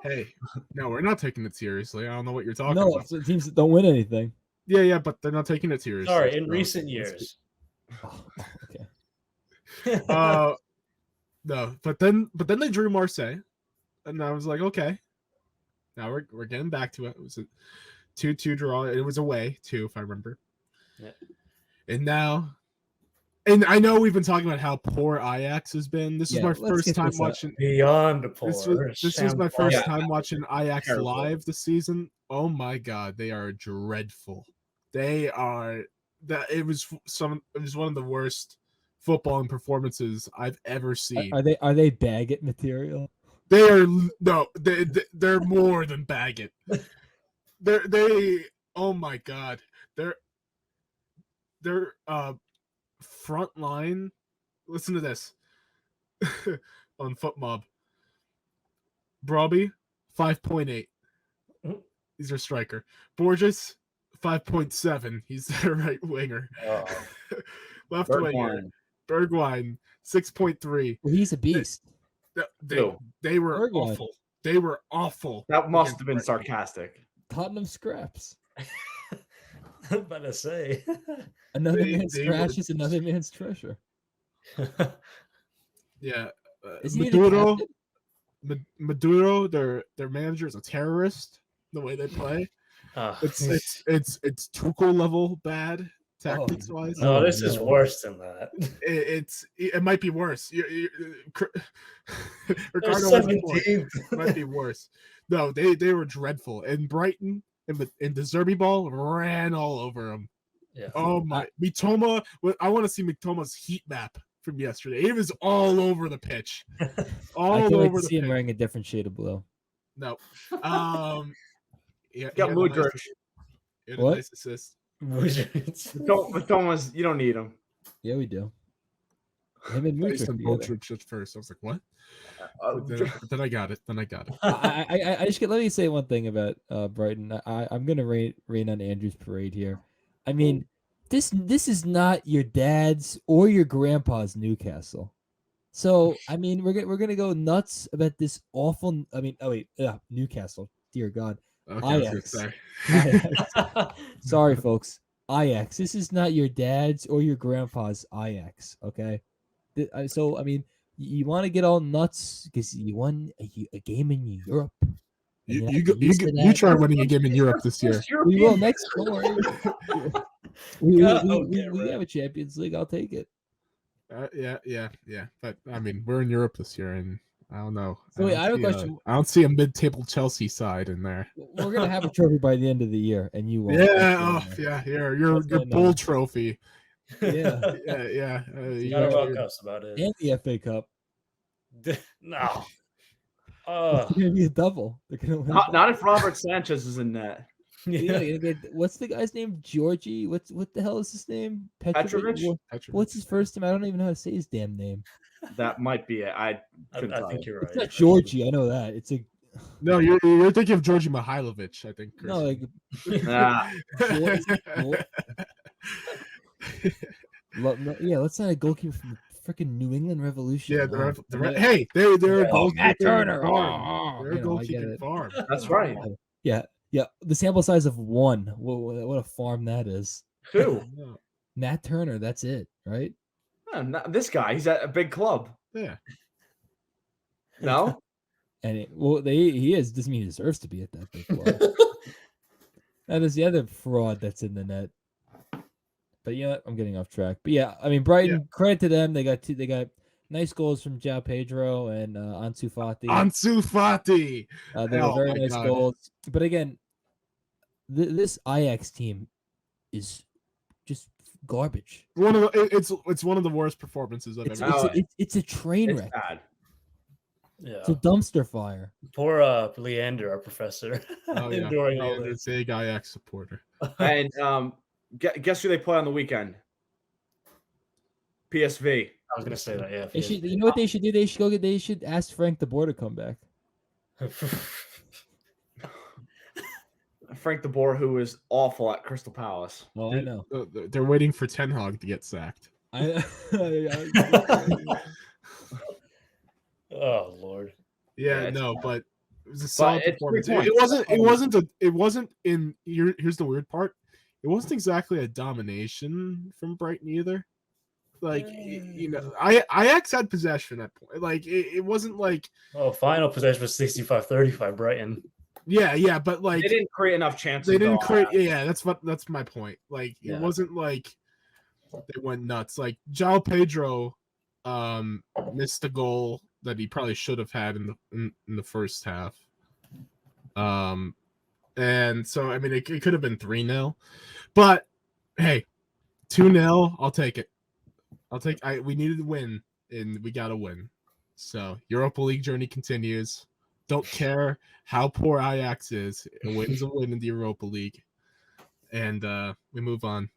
Hey, no, we're not taking it seriously. I don't know what you're talking about. No, it's the teams that don't win anything. Yeah, but they're not taking it seriously. Sorry, in recent years. Okay. No, but then they drew Marseille, and I was like, okay, now we're getting back to it. It was a 2-2 draw. It was away too, if I remember. Yeah. And I know we've been talking about how poor Ajax has been. This is my first time watching. Beyond poor. This was my first time watching Ajax live this season. Oh my god, they are dreadful. They are that. It was one of the worst footballing performances I've ever seen. Are they Baggett material? They are they're more than Baggett. They oh my god, they're front line. Listen to this on FootMob. Brobbey 5.8. He's their striker. Borges 5.7. He's their right winger. Left winger Bergwijn 6.3. Well, he's a beast. They were awful. They were awful. That must have been sarcastic. Tottenham scraps. I'm about to say. Another man's trash is another man's treasure. Yeah. Maduro, their manager is a terrorist. The way they play, it's Tuchel level bad tactics wise. No, this is worse than that. It might be worse. Ricardo might be worse. No, they were dreadful. And Brighton in the Zerbi ball ran all over them. Yeah. Oh my, Mitoma! I want to see Mitoma's heat map from yesterday. It was all over the pitch, I all can't wait over to the see him pitch. wearing a different shade of blue. No, yeah, Got Mudryk. He had a What? nice assist. Thomas, you don't need him. Yeah, we do. Him and I said Mudryk together. Mudryk at first. I was like, what? But then I got it. I just let me say one thing about Brighton. I'm gonna rain on Andrew's parade here. I mean, this is not your dad's or your grandpa's Newcastle. So I mean, we're gonna go nuts about this awful. I mean, Newcastle. Dear God, Okay, I was gonna Ajax. say. Ajax. Sorry, folks. Ajax. This is not your dad's or your grandpa's Ajax. Okay. So I mean, you want to get all nuts because you won a game in Europe. You try winning a game in Europe this year. We will next. Don't worry. We have a Champions League. I'll take it. Yeah. But I mean, we're in Europe this year, and I don't know. So wait, I have a question. I don't see a mid-table Chelsea side in there. We're gonna have a trophy by the end of the year, and you won't. Yeah. Your bull trophy. Yeah. Yeah. Not a World Cup's about it. And the FA Cup. No. It's gonna be a double. They're gonna win. Not if Robert Sanchez is in net. What's the guy's name? Georgie? What the hell is his name? Petrovic? What's his first name? I don't even know how to say his damn name. That might be it. I think you're right. It's not Georgie. I know that. It's a No, you're thinking of Georgie Mihailovic, I think. no, like yeah. Let's not a goalkeeper from the freaking New England Revolution. Yeah, they're Matt Turner. They're a goalkeeping farm. That's right. Yeah. The sample size of one. What a farm that is. Who? Matt Turner. That's it, right? Not this guy. He's at a big club. Yeah. No. And he is. Doesn't mean he deserves to be at that big club. That is the other fraud that's in the net. But you know what? I'm getting off track. But yeah, I mean Brighton. Credit to them. They got nice goals from João Pedro and Ansu Fati. They were very nice goals. But again, this Ajax team is just garbage. It's one of the worst performances I've ever seen. It's a train wreck. Bad. Yeah. It's a dumpster fire. Poor Leander, our professor. Enduring all this. It's a Ajax supporter. And guess who they play on the weekend? PSV. I was gonna say that. Yeah. You know what they should do? They should ask Frank de Boer to come back. Frank de Boer, who is awful at Crystal Palace. Well, I know. They're waiting for Ten Hag to get sacked. Oh Lord. Yeah, no, but it was a solid performance. It wasn't in here's the weird part. It wasn't exactly a domination from Brighton either. Like Ajax had possession at point. Like it wasn't like final possession was 65-35 Brighton. Yeah, but like they didn't create enough chances. They didn't create. Yeah, that's my point. Like it wasn't like they went nuts. Like João Pedro missed a goal that he probably should have had in the first half. And so I mean it could have been 3-0, but hey, 2-0, I'll take it. We needed to win, and we got to win. So Europa League journey continues. Don't care how poor Ajax is. A win's a win in the Europa League, and we move on.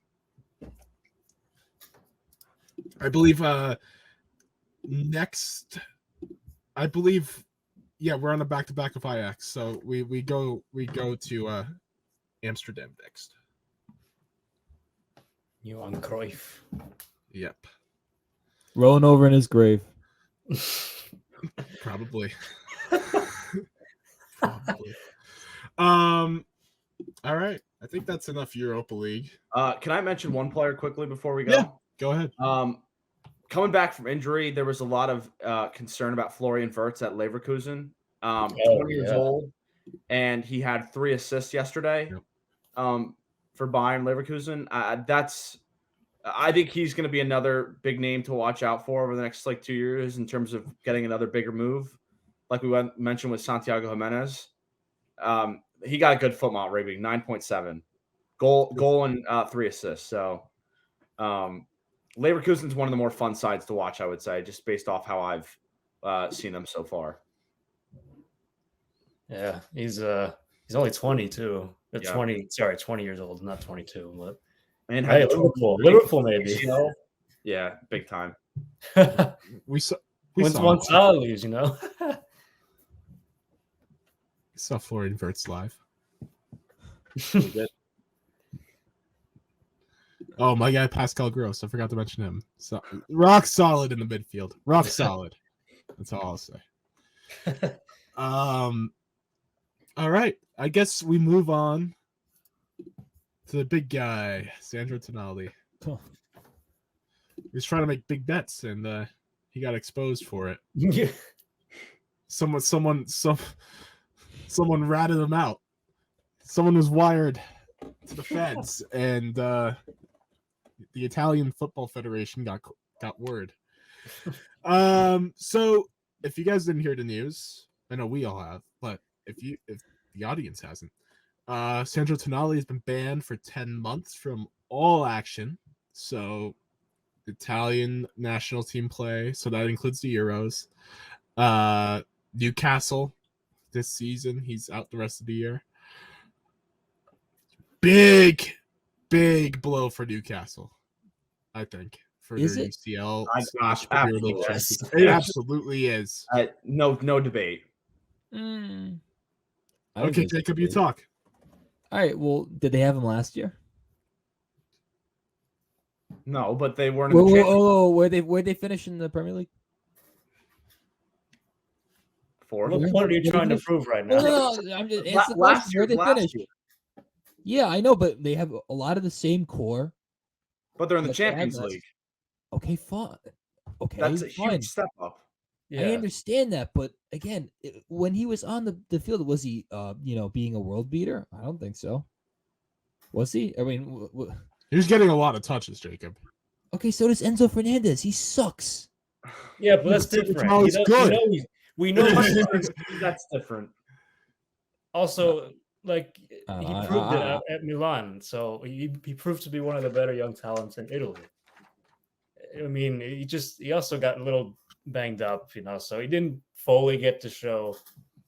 I believe next. I believe, we're on a back-to-back of Ajax, so we go to Amsterdam next. Johan Cruyff. Yep. Rolling over in his grave. Probably. All right. I think that's enough Europa League. Can I mention one player quickly before we go? Yeah, go ahead. Coming back from injury, there was a lot of concern about Florian Wirtz at Leverkusen. 20 years old, and he had 3 assists yesterday for Bayern Leverkusen. I think he's going to be another big name to watch out for over the next 2 years in terms of getting another bigger move, like we mentioned with Santiago Jimenez. He got a good foot mount rating, 9.7. goal and 3 assists. So Leverkusen's one of the more fun sides to watch, I would say, just based off how I've seen them so far. Yeah, he's only 22. Yeah. 20 years old, not 22. But And hey, Liverpool maybe. Yeah, big time. We saw Once Salah leaves, we saw Florian Wirtz live. We did. Oh, my guy Pascal Gross. I forgot to mention him. So, rock solid in the midfield. Rock solid. That's all I'll say. All right. I guess we move on to the big guy, Sandro Tonali. Oh. He was trying to make big bets, and he got exposed for it. Yeah. Someone ratted him out. Someone was wired to the feds, and the Italian Football Federation got word. So if you guys didn't hear the news, I know we all have, but if the audience hasn't, Sandro Tonali has been banned for 10 months from all action. So Italian national team play, so that includes the Euros. Newcastle this season, he's out the rest of the year. Big blow for Newcastle, I think, for Is their it? UCL. Absolutely. It absolutely is. No debate. Okay, Jacob, you talk. All right. Well, did they have him last year? No, but they weren't in the championship. Where they finish in the Premier League? Fourth. What point are you trying to prove right now? No, I'm just answer the question. Where they finish? Yeah, I know, but they have a lot of the same core. But they're in the But they have Champions that. League. Okay, fine. Okay, That's a fine. huge step up. Yeah. I understand that, but again, when he was on the field, was he, being a world beater? I don't think so. Was he? I mean, He was getting a lot of touches, Jacob. okay, so does Enzo Fernandez. He sucks. Yeah, but that's different. Tonali's good. We know That's different. Also, like he proved it I- at Milan, so he proved to be one of the better young talents in Italy. I mean, he also got a little banged up, so he didn't fully get to show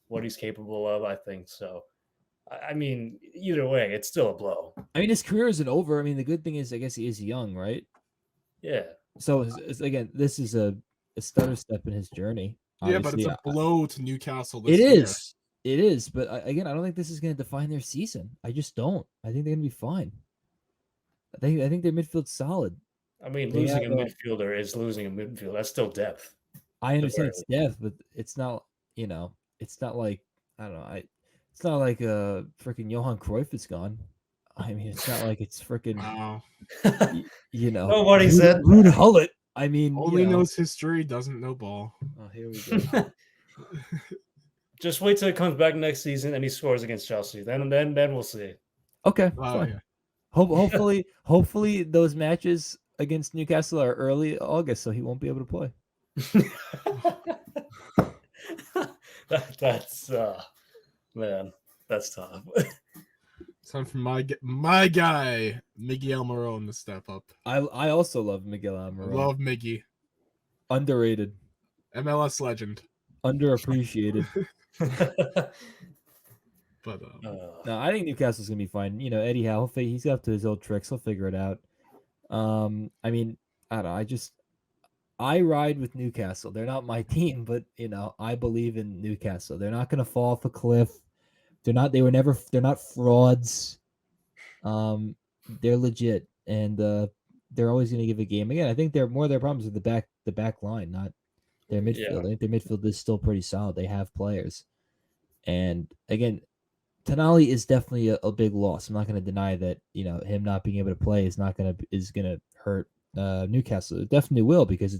what he's capable of, I think. So, I mean, either way, it's still a blow. I mean, his career isn't over. I mean, the good thing is, I guess he is young, right? Yeah. So again, this is a stutter step in his journey. Yeah, but it's Obviously, a blow to Newcastle this It year. is. It is. But again, I don't think this is going to define their season. I just don't. I think they're going to be fine. I think their midfield's solid. I mean, They losing a have, midfielder is losing a midfield. That's still depth. I understand it's depth, but it's not. It's not like I don't know. It's not like freaking Johan Cruyff is gone. I mean, it's not like it's freaking. Wow. Nobody said Ruud Hullet. I mean, Only knows history, doesn't know ball. Oh, here we go. Just wait till he comes back next season and he scores against Chelsea. Then we'll see. Okay, Oh, fine. yeah. Hopefully those matches against Newcastle are early August, so he won't be able to play. That's man, that's tough. Time for my guy, Miguel Morón, to step up. I also love Miguel Almiron. Love Miggy. Underrated, MLS legend. underappreciated. But No, I think Newcastle's gonna be fine. Eddie Howe, he's up to his old tricks. He'll figure it out. I mean, I don't know. I ride with Newcastle. They're not my team, but I believe in Newcastle. They're not gonna fall off a cliff. They're not. They're not frauds. They're legit, and they're always gonna give a game. Again, I think more of their problems with the back line, not their midfield. Yeah. I think their midfield is still pretty solid. They have players, and again, Tonali is definitely a big loss. I'm not going to deny that. Him not being able to play is gonna hurt Newcastle. It definitely will because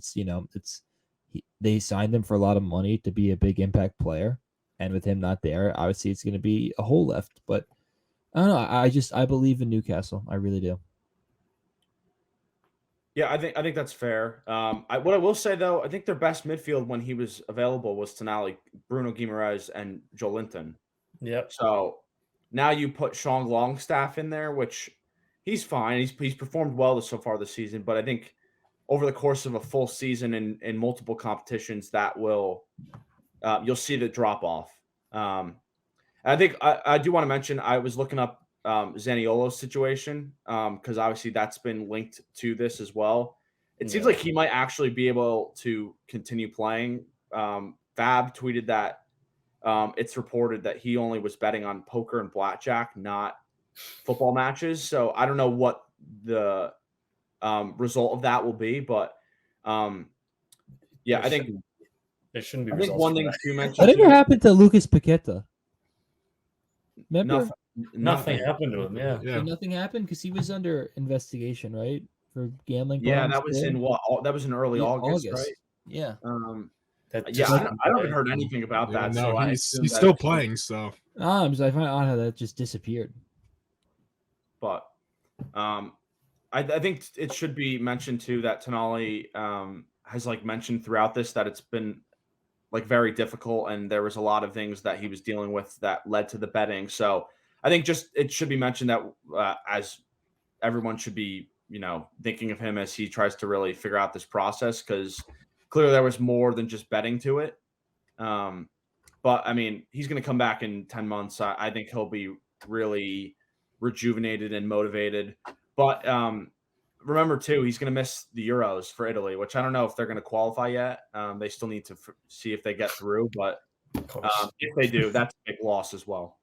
they signed him for a lot of money to be a big impact player, and with him not there, obviously it's going to be a hole left. But I don't know. I believe in Newcastle. I really do. Yeah, I think that's fair. What I will say though, I think their best midfield when he was available was Tonali, Bruno Guimaraes, and Joelinton. Yep. So now you put Sean Longstaff in there, which he's fine. He's performed well so far this season, but I think over the course of a full season in multiple competitions, that will you'll see the drop off. I think I do want to mention I was looking up Zaniolo's situation because obviously that's been linked to this as well. It seems like he might actually be able to continue playing. Fab tweeted that it's reported that he only was betting on poker and blackjack, not football matches. So I don't know what the result of that will be, but yeah, I think there shouldn't be. I think one thing you mentioned. Whatever happened to Lucas Paqueta? Remember? Nothing happened to him. Yeah. Did nothing happened because he was under investigation, right, for gambling. Yeah, that was in what? That was in early August, right? Yeah. I haven't heard anything about that. No, so he's still playing. So I find odd how that just disappeared. But I think it should be mentioned too that Tonali has like mentioned throughout this that it's been like very difficult, and there was a lot of things that he was dealing with that led to the betting. So I think just it should be mentioned that as everyone should be, thinking of him as he tries to really figure out this process, because clearly there was more than just betting to it. But I mean, he's going to come back in 10 months. I think he'll be really rejuvenated and motivated. But remember too, he's going to miss the Euros for Italy, which I don't know if they're going to qualify yet. They still need to see if they get through, but if they do, that's a big loss as well.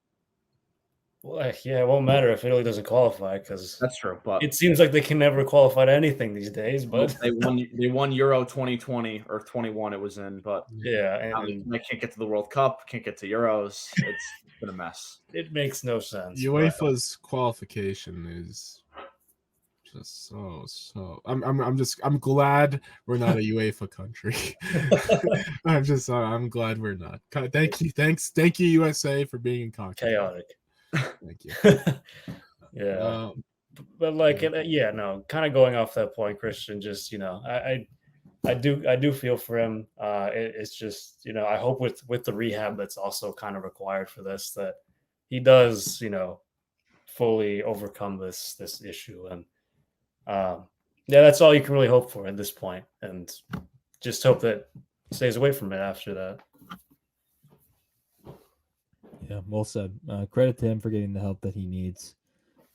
Well, yeah, it won't matter if Italy doesn't qualify, because that's true. But it seems like they can never qualify to anything these days. But they won Euro 2020 or 21. It was in, but yeah, and they can't get to the World Cup, can't get to Euros. It's been a mess. It makes no sense. UEFA's qualification is just so. I'm glad we're not a UEFA country. I'm glad we're not. Thank you USA for being in contact. Chaotic. Thank you. Yeah. But kind of going off that point, Christian, just I do feel for him. It's just I hope with the rehab that's also kind of required for this, that he does fully overcome this issue, and that's all you can really hope for at this point, and just hope that he stays away from it after that. Yeah, well said. Credit to him for getting the help that he needs.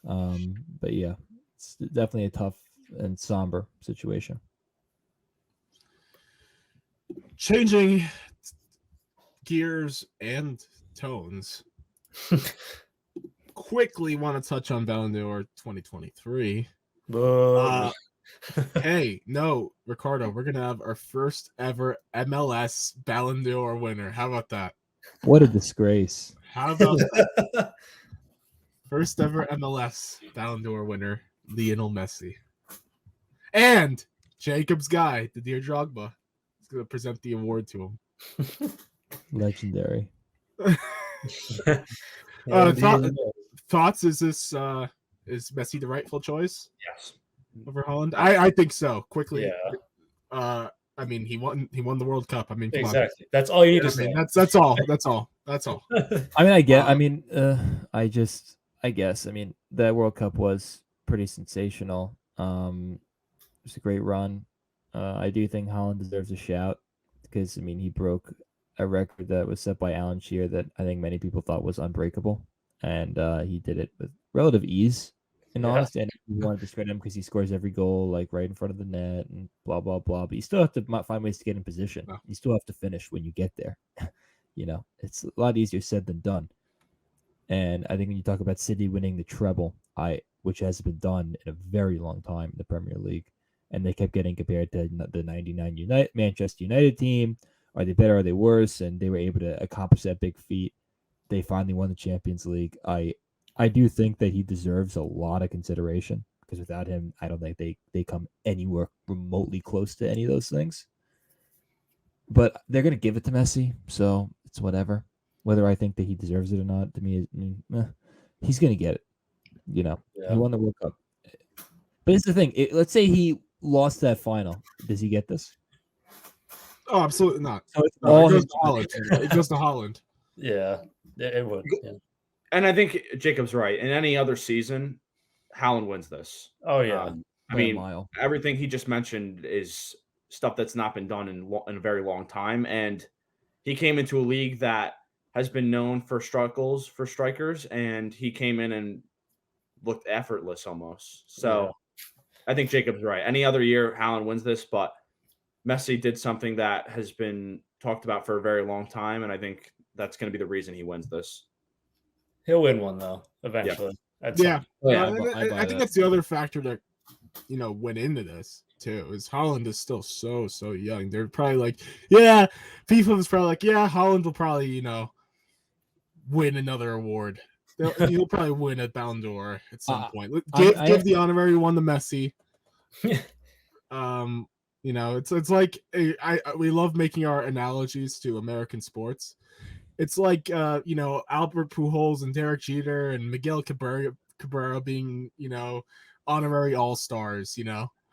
But yeah, it's definitely a tough and somber situation. Changing gears and tones. Quickly want to touch on Ballon d'Or 2023. Hey, no, Ricardo, we're going to have our first ever MLS Ballon d'Or winner. How about that? What a disgrace. How about that? First ever MLS Ballon d'Or winner, Lionel Messi. And Jacob's guy, Didier Drogba, is going to present the award to him. Legendary. Thoughts? Is Messi the rightful choice? Yes. Over Holland? I think so. Quickly. Yeah. I mean, he won the World Cup. I mean, come exactly. on. That's all you need to say. That's all. I mean, I guess. I mean, that World Cup was pretty sensational. It was a great run. I do think Holland deserves a shout because, I mean, he broke a record that was set by Alan Shearer that I think many people thought was unbreakable. And he did it with relative ease. In honesty, and you want to discredit him because he scores every goal like right in front of the net and blah blah blah. But you still have to find ways to get in position. No. You still have to finish when you get there. It's a lot easier said than done. And I think when you talk about City winning the treble, which has been done in a very long time in the Premier League, and they kept getting compared to the '99 Manchester United team. Are they better? Are they worse? And they were able to accomplish that big feat. They finally won the Champions League. I do think that he deserves a lot of consideration because without him, I don't think they come anywhere remotely close to any of those things. But they're going to give it to Messi, so it's whatever. Whether I think that he deserves it or not, to me, he's going to get it. He won the World Cup. But it's the thing. Let's say he lost that final. Does he get this? Oh, absolutely not. So it's it goes to Holland. It goes to Holland. Yeah, it would. Yeah. And I think Jacob's right. In any other season, Haaland wins this. Oh yeah. I By a mean, mile. everything he just mentioned is stuff that's not been done in a very long time, and he came into a league that has been known for struggles for strikers, and he came in and looked effortless almost. So I think Jacob's right. Any other year, Haaland wins this, but Messi did something that has been talked about for a very long time, and I think that's going to be the reason he wins this. He'll win one though eventually. Yeah, I I think that's the other factor that went into this too. Is Haaland is still so young. They're probably like, yeah, FIFA was probably like, yeah, Haaland will probably win another award. He'll probably win a Ballon d'Or at some point. Give the honorary one to Messi. It's like we love making our analogies to American sports. It's like Albert Pujols and Derek Jeter and Miguel Cabrera being honorary all-stars.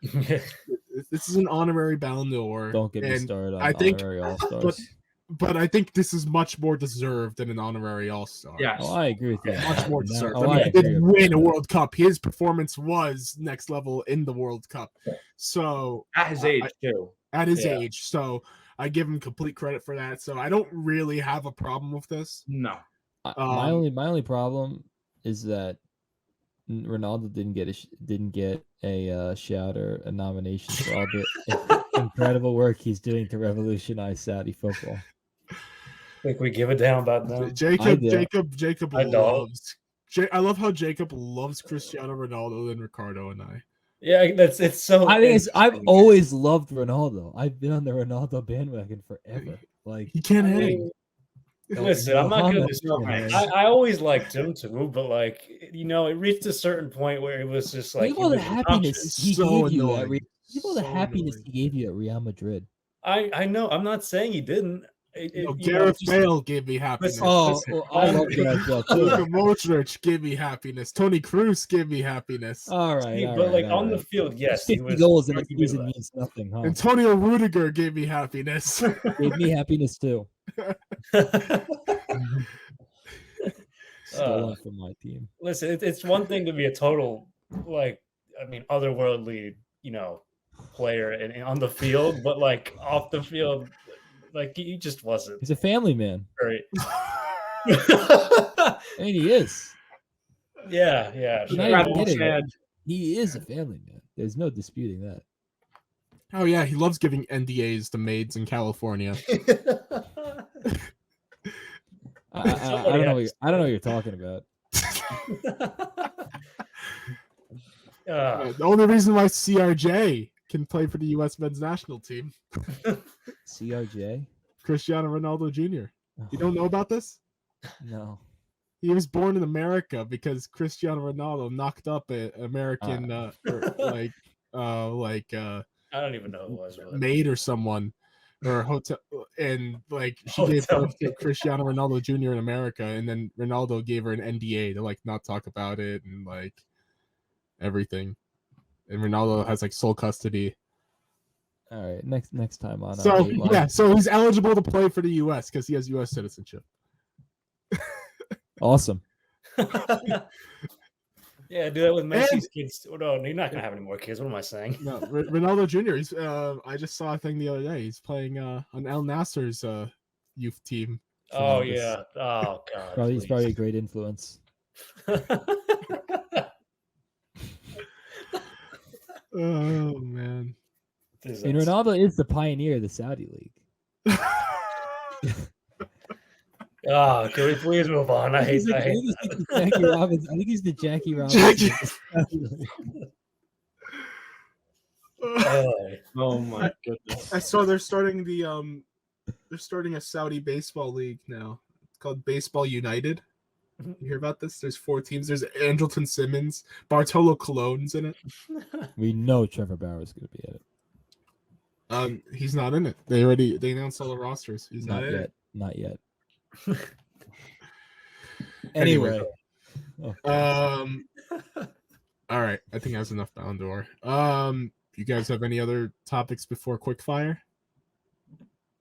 This is an honorary Ballon d'Or. Don't get me started on honorary all-stars. But I think this is much more deserved than an honorary all-star. Yes. Oh, I agree with you. Much more deserved. I he didn't win a World Cup. His performance was next level in the World Cup. So at his age too. At his age. So I give him complete credit for that. So I don't really have a problem with this. No. My only problem is that Ronaldo didn't get a shout or a nomination for all the incredible work he's doing to revolutionize Saudi football. Think we give a damn about them? Jacob loves. I love how Jacob loves Cristiano Ronaldo and Ricardo and I. Yeah, it's so. I've always loved Ronaldo. I've been on the Ronaldo bandwagon forever. Like he can't hang. Listen, I'm not gonna discriminate. I always liked him too, but it reached a certain point where it was just like all the happiness he gave you at Real Madrid. I know. I'm not saying he didn't. Gareth Bale gave me happiness. I love Gareth Bale too. Luka Modric gave me happiness. Tony Cruz gave me happiness. All right, on the field, yes, 50 goals in a season means nothing, huh? Antonio Rudiger gave me happiness. Gave me happiness too. Stolen from my team. Listen, it's one thing to be a total otherworldly, player and on the field, but off the field. He just wasn't. He's a family man. Right. And he is. Yeah. He is a family man. There's no disputing that. Oh yeah, he loves giving NDAs to maids in California. I don't know what you're talking about. The only reason why CRJ can play for the U.S. men's national team. CRJ? Cristiano Ronaldo Jr. You don't know about this? No. He was born in America because Cristiano Ronaldo knocked up an American, I don't even know who it was. Maid or someone, or hotel, and she gave birth to Cristiano Ronaldo Jr. in America, and then Ronaldo gave her an NDA to not talk about it and everything. And Ronaldo has sole custody. All right, next time on. So he's eligible to play for the U.S. because he has U.S. citizenship. Awesome. Yeah, do that with Messi's kids. Oh, no, you're not gonna have any more kids. What am I saying? No, Ronaldo Jr. He's. I just saw a thing the other day. He's playing on Al Nassr's youth team. Oh yeah. Oh god. He's probably a great influence. Oh man. And Ronaldo is the pioneer of the Saudi League. Can we please move on? I hate Jackie Robinson. I think he's the Jackie Robinson. Oh my goodness! I saw they're starting a Saudi baseball league now. It's called Baseball United. You hear about this? There's 4 teams. There's Andrelton Simmons, Bartolo Colon's in it. We know Trevor Bauer is going to be in it. He's not in it. They announced all the rosters. He's not in it. Not yet. Anyway. All right. I think that's enough Ballon d'Or. You guys have any other topics before Quickfire?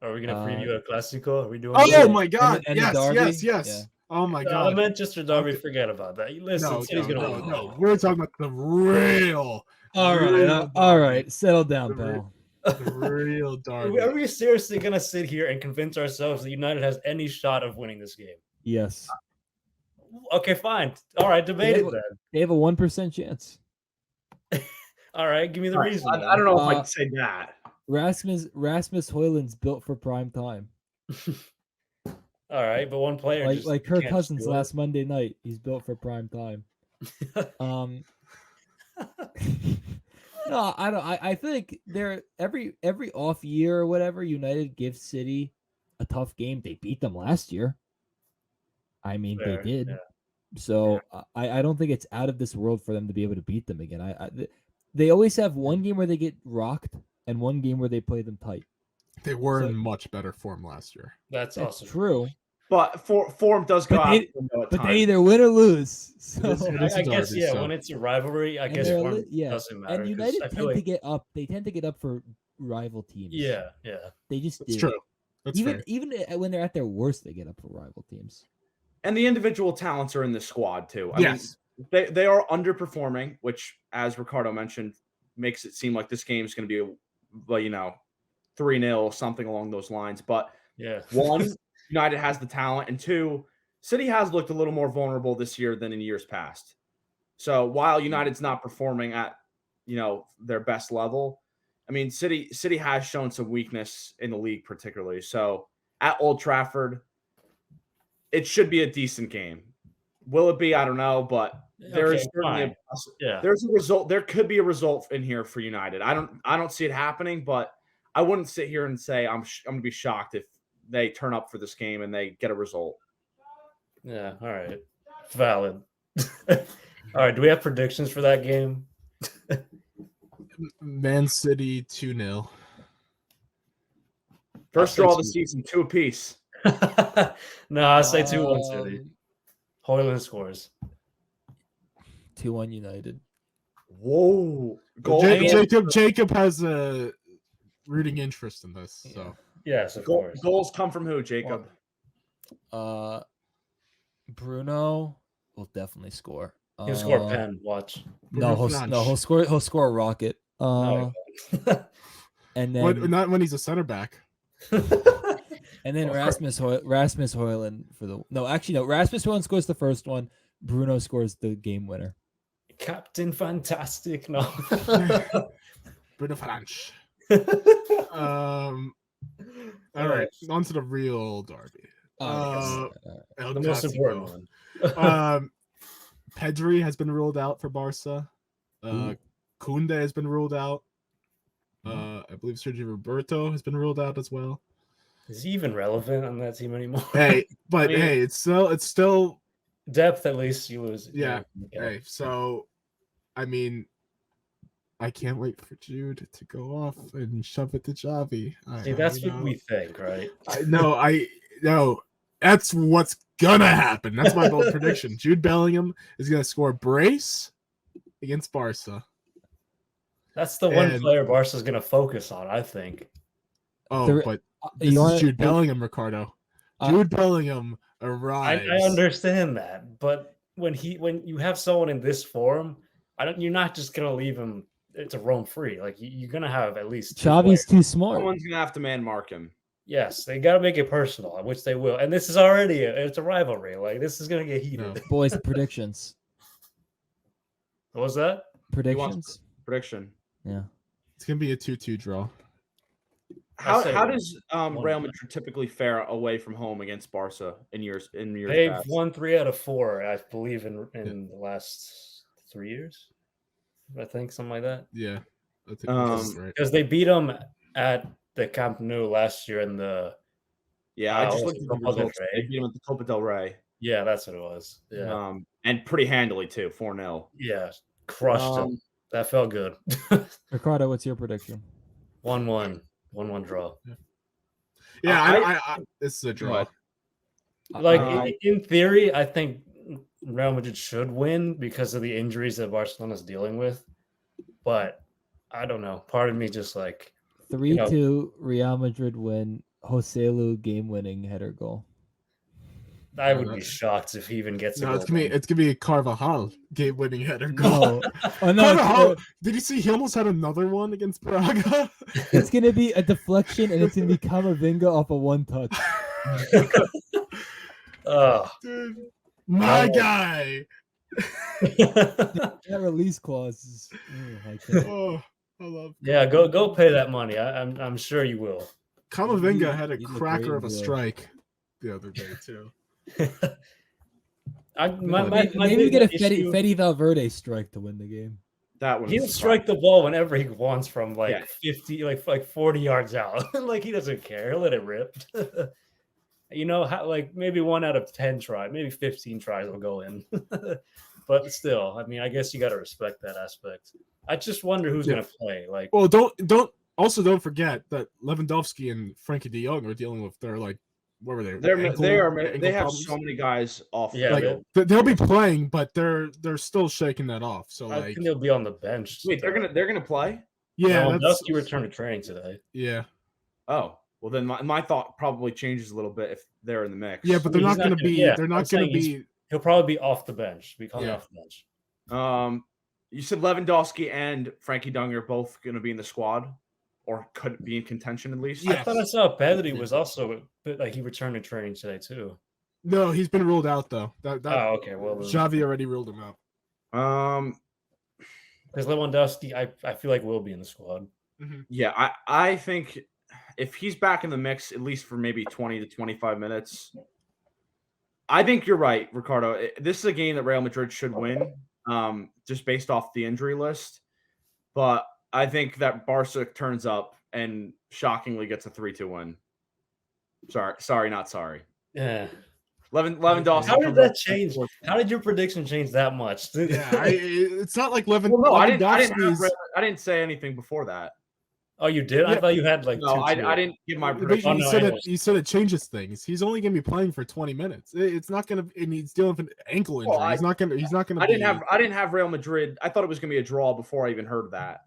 Are we gonna preview a Clasico? Are we doing? Oh my God! Yes. Oh my The god. Manchester derby, forget about that. Listen, City's gonna win. No. We're talking about the real. All right. Settle down, pal. The real derby. Are we seriously gonna sit here and convince ourselves that United has any shot of winning this game? Yes. Okay, fine. All right, debate it then. They have a 1% chance. All right, give me the reason. I don't know if I'd say that. Rasmus Højlund's built for prime time. All right, but one player Like Kirk can't Cousins do it. last Monday night. He's built for prime time. No, I don't. I think they're every off year or whatever. United gives City a tough game. They beat them last year. I mean, Fair, they did. yeah. So I don't think it's out of this world for them to be able to beat them again. They always have one game where they get rocked and one game where they play them tight. They were in much better form last year. That's also true. But form does go out. But they either win or lose. So I guess when it's a rivalry, I guess form doesn't matter. And United tend to get up. They tend to get up for rival teams. Yeah. They just It's true. That's even when they're at their worst, they get up for rival teams. And the individual talents are in the squad too. I mean, they are underperforming, which, as Ricardo mentioned, makes it seem like this game is going to be, 3-0, something along those lines. But one, United has the talent, and two, City has looked a little more vulnerable this year than in years past. So while United's not performing at, their best level, I mean, City has shown some weakness in the league, particularly. So at Old Trafford, it should be a decent game. Will it be? I don't know, but there is certainly there's a result. There could be a result in here for United. I don't see it happening, but I wouldn't sit here and say I'm going to be shocked if they turn up for this game and they get a result. Yeah. All right. Valid. All right. Do we have predictions for that game? Man City 2-0. First draw of the season, 2 apiece. No, I say 2-1 City. Højlund scores. 2-1 United. Whoa. Jacob has a rooting interest in this. So yes, of course. Goals come from who, Jacob? Bruno will definitely score. He'll score a pen. Watch. He'll score a rocket. And then not when he's a center back. And then Rasmus Højlund Rasmus Højlund scores the first one. Bruno scores the game winner. Captain Fantastic. No. Bruno Fernandes. All right, on to the real derby. The most important one. Pedri has been ruled out for Barca. Koundé has been ruled out. I believe Sergio Roberto has been ruled out as well. Is he even relevant on that team anymore? Hey, but it's still depth at least. You lose. Yeah. Hey, so I mean, I can't wait for Jude to go off and shove it to Xavi. See, that's what we think, right? No, that's what's gonna happen. That's my bold prediction. Jude Bellingham is gonna score a brace against Barca. That's the one player Barca's gonna focus on, I think. But this is Jude Bellingham, Ricardo. Jude Bellingham arrives. I understand that, but when you have someone in this form, you're not just gonna leave him to roam free. Like you're gonna have at least Xavi's too smart. Someone's gonna have to man mark him. Yes, they gotta make it personal, which they will. And this is already it's a rivalry. Like this is gonna get heated. No. Boys, predictions. What was that? Predictions. Prediction. Yeah, it's gonna be a 2-2 draw. How does Real Madrid typically fare away from home against Barca in years They've past? won 3 out of 4, I believe, in the last 3 years. I think something like that. Yeah, I think that's right. Because they beat them at the Camp Nou last year in the. Yeah, I just looked at the results. They beat them at the Copa del Rey. Yeah, that's what it was. Yeah, and pretty handily too, 4-0. Yeah, crushed them. That felt good. Ricardo, what's your prediction? 1-1. 1-1 draw. Yeah, I this is a draw. Like in theory, I think Real Madrid should win because of the injuries that Barcelona's dealing with. But I don't know. Part of me just like 3-2 Real Madrid win. Joselu game-winning header goal. I would be shocked if he even gets a No, goal. it's gonna be a Carvajal game-winning header goal. No, oh, no, Carvajal, did you see he almost had another one against Braga? it's gonna be a deflection, and it's gonna be Camavinga off a one touch. Oh, Dude, my guy. That release clause is. I can't. Oh, I love. yeah, go pay that money. I'm sure you will. Camavinga had a He looked cracker great of a in the- strike the other day too. Maybe we get a Fede Valverde strike to win the game. That one. He'll strike the ball whenever he wants from like 50, like 40 yards out. Like he doesn't care. He'll let it rip. You know, like maybe 1 out of 10 tries, maybe 15 tries will go in. But still, I mean, I guess you got to respect that aspect. I just wonder who's going to play. Like, well, don't forget that Lewandowski and Frankie De Jong are dealing with their like, what were they? They have so many guys off. Yeah, like, they'll be playing, but they're still shaking that off. So I like, think they'll be on the bench. Wait, they're gonna play? yeah, Lewandowski returned to training today. Yeah. Oh, well then my thought probably changes a little bit if they're in the mix. Yeah, but they're not going to be. Yeah, they're not going to be. He'll probably be off the bench. Be coming off the bench. You said Lewandowski and Frankie De Jong are both going to be in the squad, or could be in contention at least. I thought I saw Pedri was also, but like he returned to training today too. No, he's been ruled out though. Oh, okay. Well, Xavi already ruled him out. Because Lewandowski, I feel like will be in the squad. Mm-hmm. Yeah, I think if he's back in the mix, at least for maybe 20 to 25 minutes, I think you're right, Ricardo. This is a game that Real Madrid should win, just based off the injury list. But I think that Barca turns up and shockingly gets a 3-2 win. Sorry, not sorry. Yeah. Lewandowski. How did that change? How did your prediction change that much? Yeah, it's not like Lewandowski. Well, no, I didn't say anything before that. Oh, you did? Yeah. I thought you had like no. I didn't give my prediction. You said it changes things. He's only going to be playing for 20 minutes. It's not going to. And he's dealing with an ankle injury. He's not going to. I didn't have Real Madrid. I thought it was going to be a draw before I even heard that.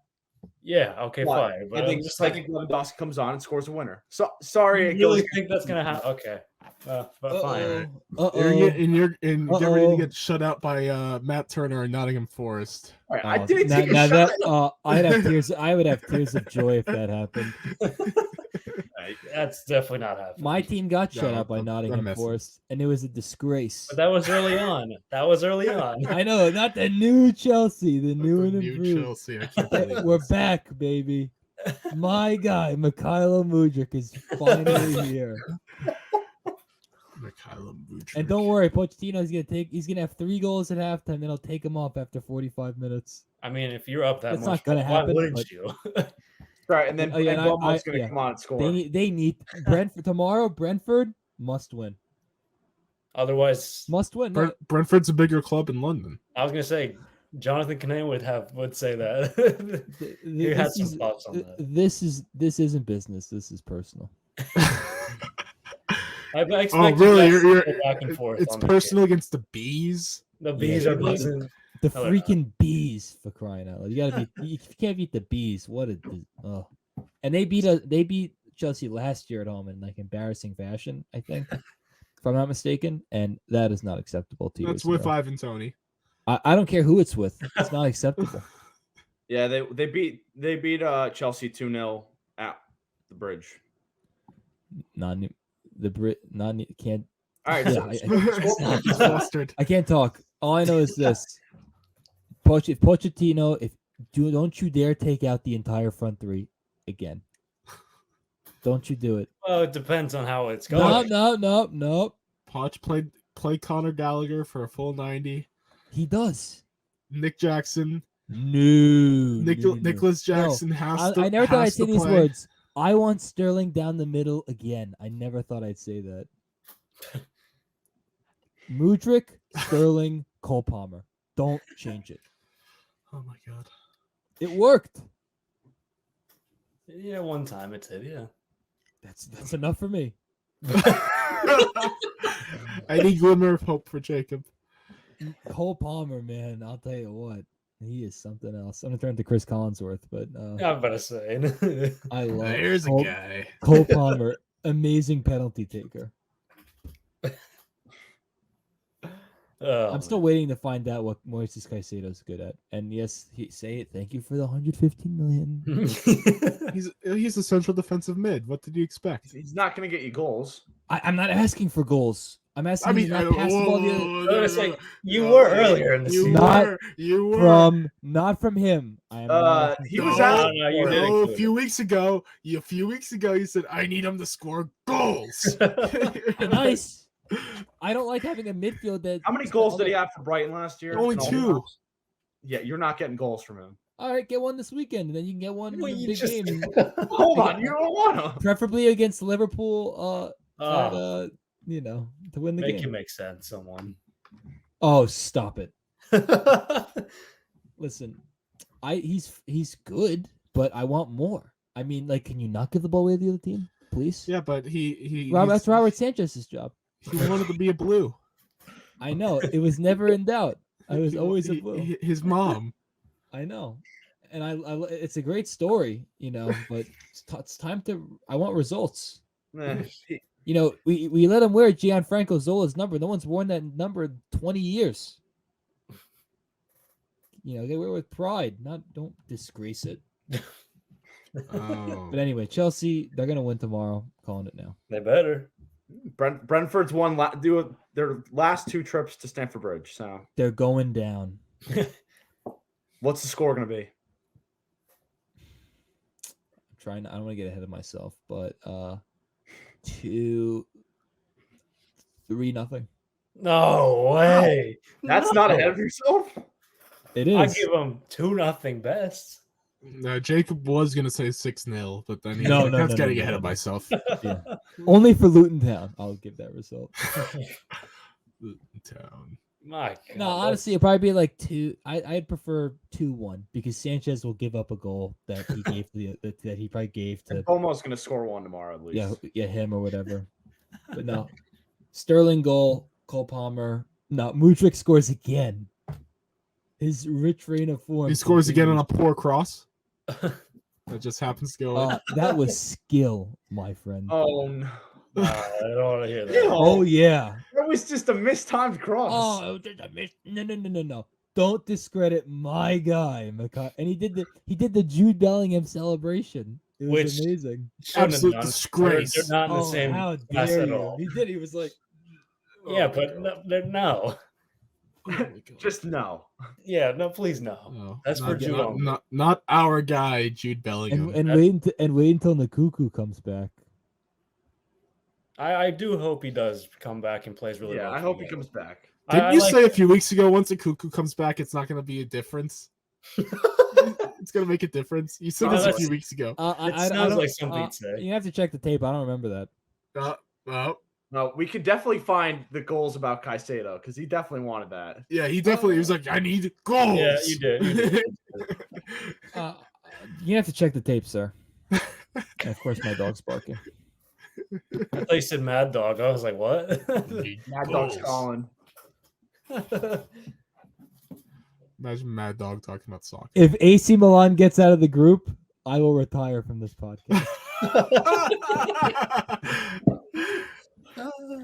Yeah. Okay. Fine. But I think Lewandowski comes on and scores a winner. So sorry. You really think that's going to happen? Okay. But fine. You're ready to get shut out by Matt Turner and Nottingham Forest. Right, I didn't take a shot. I would have tears of joy if that happened. That's definitely not happening. My team got shut out by Nottingham Forest, and it was a disgrace. But that was early on. I know, not the new Chelsea, the new and improved. Chelsea. I can't believe We're back, baby. My guy, Mikhailo Mudryk, is finally here. And don't worry, Pochettino's he's gonna have 3 goals at halftime, then he'll take him off after 45 minutes. I mean, if you're up that That's much, not gonna happen. Why wouldn't you? Right, and then Bournemouth's gonna come on and score. They need Brentford tomorrow. Brentford must win. Otherwise, must win. Brentford's a bigger club in London. I was gonna say Jonathan Kinane would say that. He had some thoughts on that. This isn't business. This is personal. I expect really? You're back and forth. It's personal against the bees. The bees are buzzing. The freaking bees, for crying out loud! You can't beat the bees. And they beat Chelsea last year at home in like embarrassing fashion, I think, if I'm not mistaken, and that is not acceptable to you. That's with Ivan Toney. I don't care who it's with. It's not acceptable. Yeah, they beat Chelsea 2-0 at the Bridge. Can't. All right, I can't talk. All I know is this: Pochettino, don't you dare take out the entire front 3 again. Don't you do it. Well, it depends on how it's going. No. Poch played Conor Gallagher for a full 90. He does. Nick Jackson. No. Nicholas Jackson has to. I never thought I'd say these words. I want Sterling down the middle again. I never thought I'd say that. Mudryk, Sterling, Cole Palmer. Don't change it. Oh my god. It worked. Yeah, one time it did, yeah. That's enough for me. Any glimmer of hope for Jacob. Cole Palmer, man, I'll tell you what. He is something else. I'm gonna turn to Chris Collinsworth, but I'm about to say. I love. There's a guy. Cole Palmer, amazing penalty taker. I'm still waiting to find out what Moises Caicedo's good at. And yes, say it. Thank you for the 115 million. He's a central defensive mid. What did you expect? He's not going to get you goals. I'm not asking for goals. I'm asking you not pass the ball. You were earlier in the season. You were not from him. I am. He was out. A few weeks ago, you said I need him to score goals. Nice. I don't like having a midfield that. How many goals did he have for Brighton last year? Only 2. Yeah, you're not getting goals from him. All right, get one this weekend, and then you can get one in the big game. Hold on, you don't want to. Preferably against Liverpool. To win the game. Make it make sense, someone. Oh, stop it! Listen, he's good, but I want more. I mean, like, can you not give the ball away to the other team, please? Yeah, but that's Robert Sanchez's job. He wanted to be a blue. I know. It was never in doubt. I was always a blue. His mom. I know. And I it's a great story, but it's time to. I want results. We let him wear Gianfranco Zola's number. No one's worn that number in 20 years. They wear it with pride. Don't disgrace it. Oh. But anyway, Chelsea, they're gonna win tomorrow. Calling it now. They better. Brentford's won their last 2 trips to Stamford Bridge, so they're going down. What's the score going to be? I don't want to get ahead of myself, but 2-3-0. No way. That's not ahead of yourself. It is. I give them 2-0 best. No, Jacob was gonna say 6-0, but then that's getting ahead of myself. Yeah. Only for Luton Town, I'll give that result. Luton Town. My God, no, honestly, it'd probably be like 2. I'd prefer 2-1 because Sanchez will give up a goal that he gave that he probably gave to. Almost gonna score 1 tomorrow at least. Yeah, him or whatever. But no, Sterling goal, Cole Palmer. No, Mudryk scores again. His rich reign of form. He scores again on a poor cross. That just happens to go in. That was skill, my friend. Oh no. I don't want to hear that. Oh yeah. That was just a mistimed cross. Oh, no. Don't discredit my guy, Makai. And he did the Jude Bellingham celebration. It was amazing. Absolute disgrace. They're not in the same class at all. He did. He was like, yeah, but no. Just no. Yeah, no, please no. No, that's for Jude. Not our guy, Jude Bellingham. And wait until Nkuku comes back. I do hope he does come back and plays really well. Yeah, I hope he comes back. Didn't you say a few weeks ago once Nkuku comes back, it's not going to be a difference? It's going to make a difference. You said this a few weeks ago. It sounds like something you'd say. You have to check the tape. I don't remember that. No, we could definitely find the goals about Caicedo because he definitely wanted that. Yeah, he was like, I need goals. Yeah, you did. You have to check the tape, sir. And of course, my dog's barking. I thought you said Mad Dog. I was like, what? Mad Dog's calling. Imagine Mad Dog talking about soccer. If AC Milan gets out of the group, I will retire from this podcast.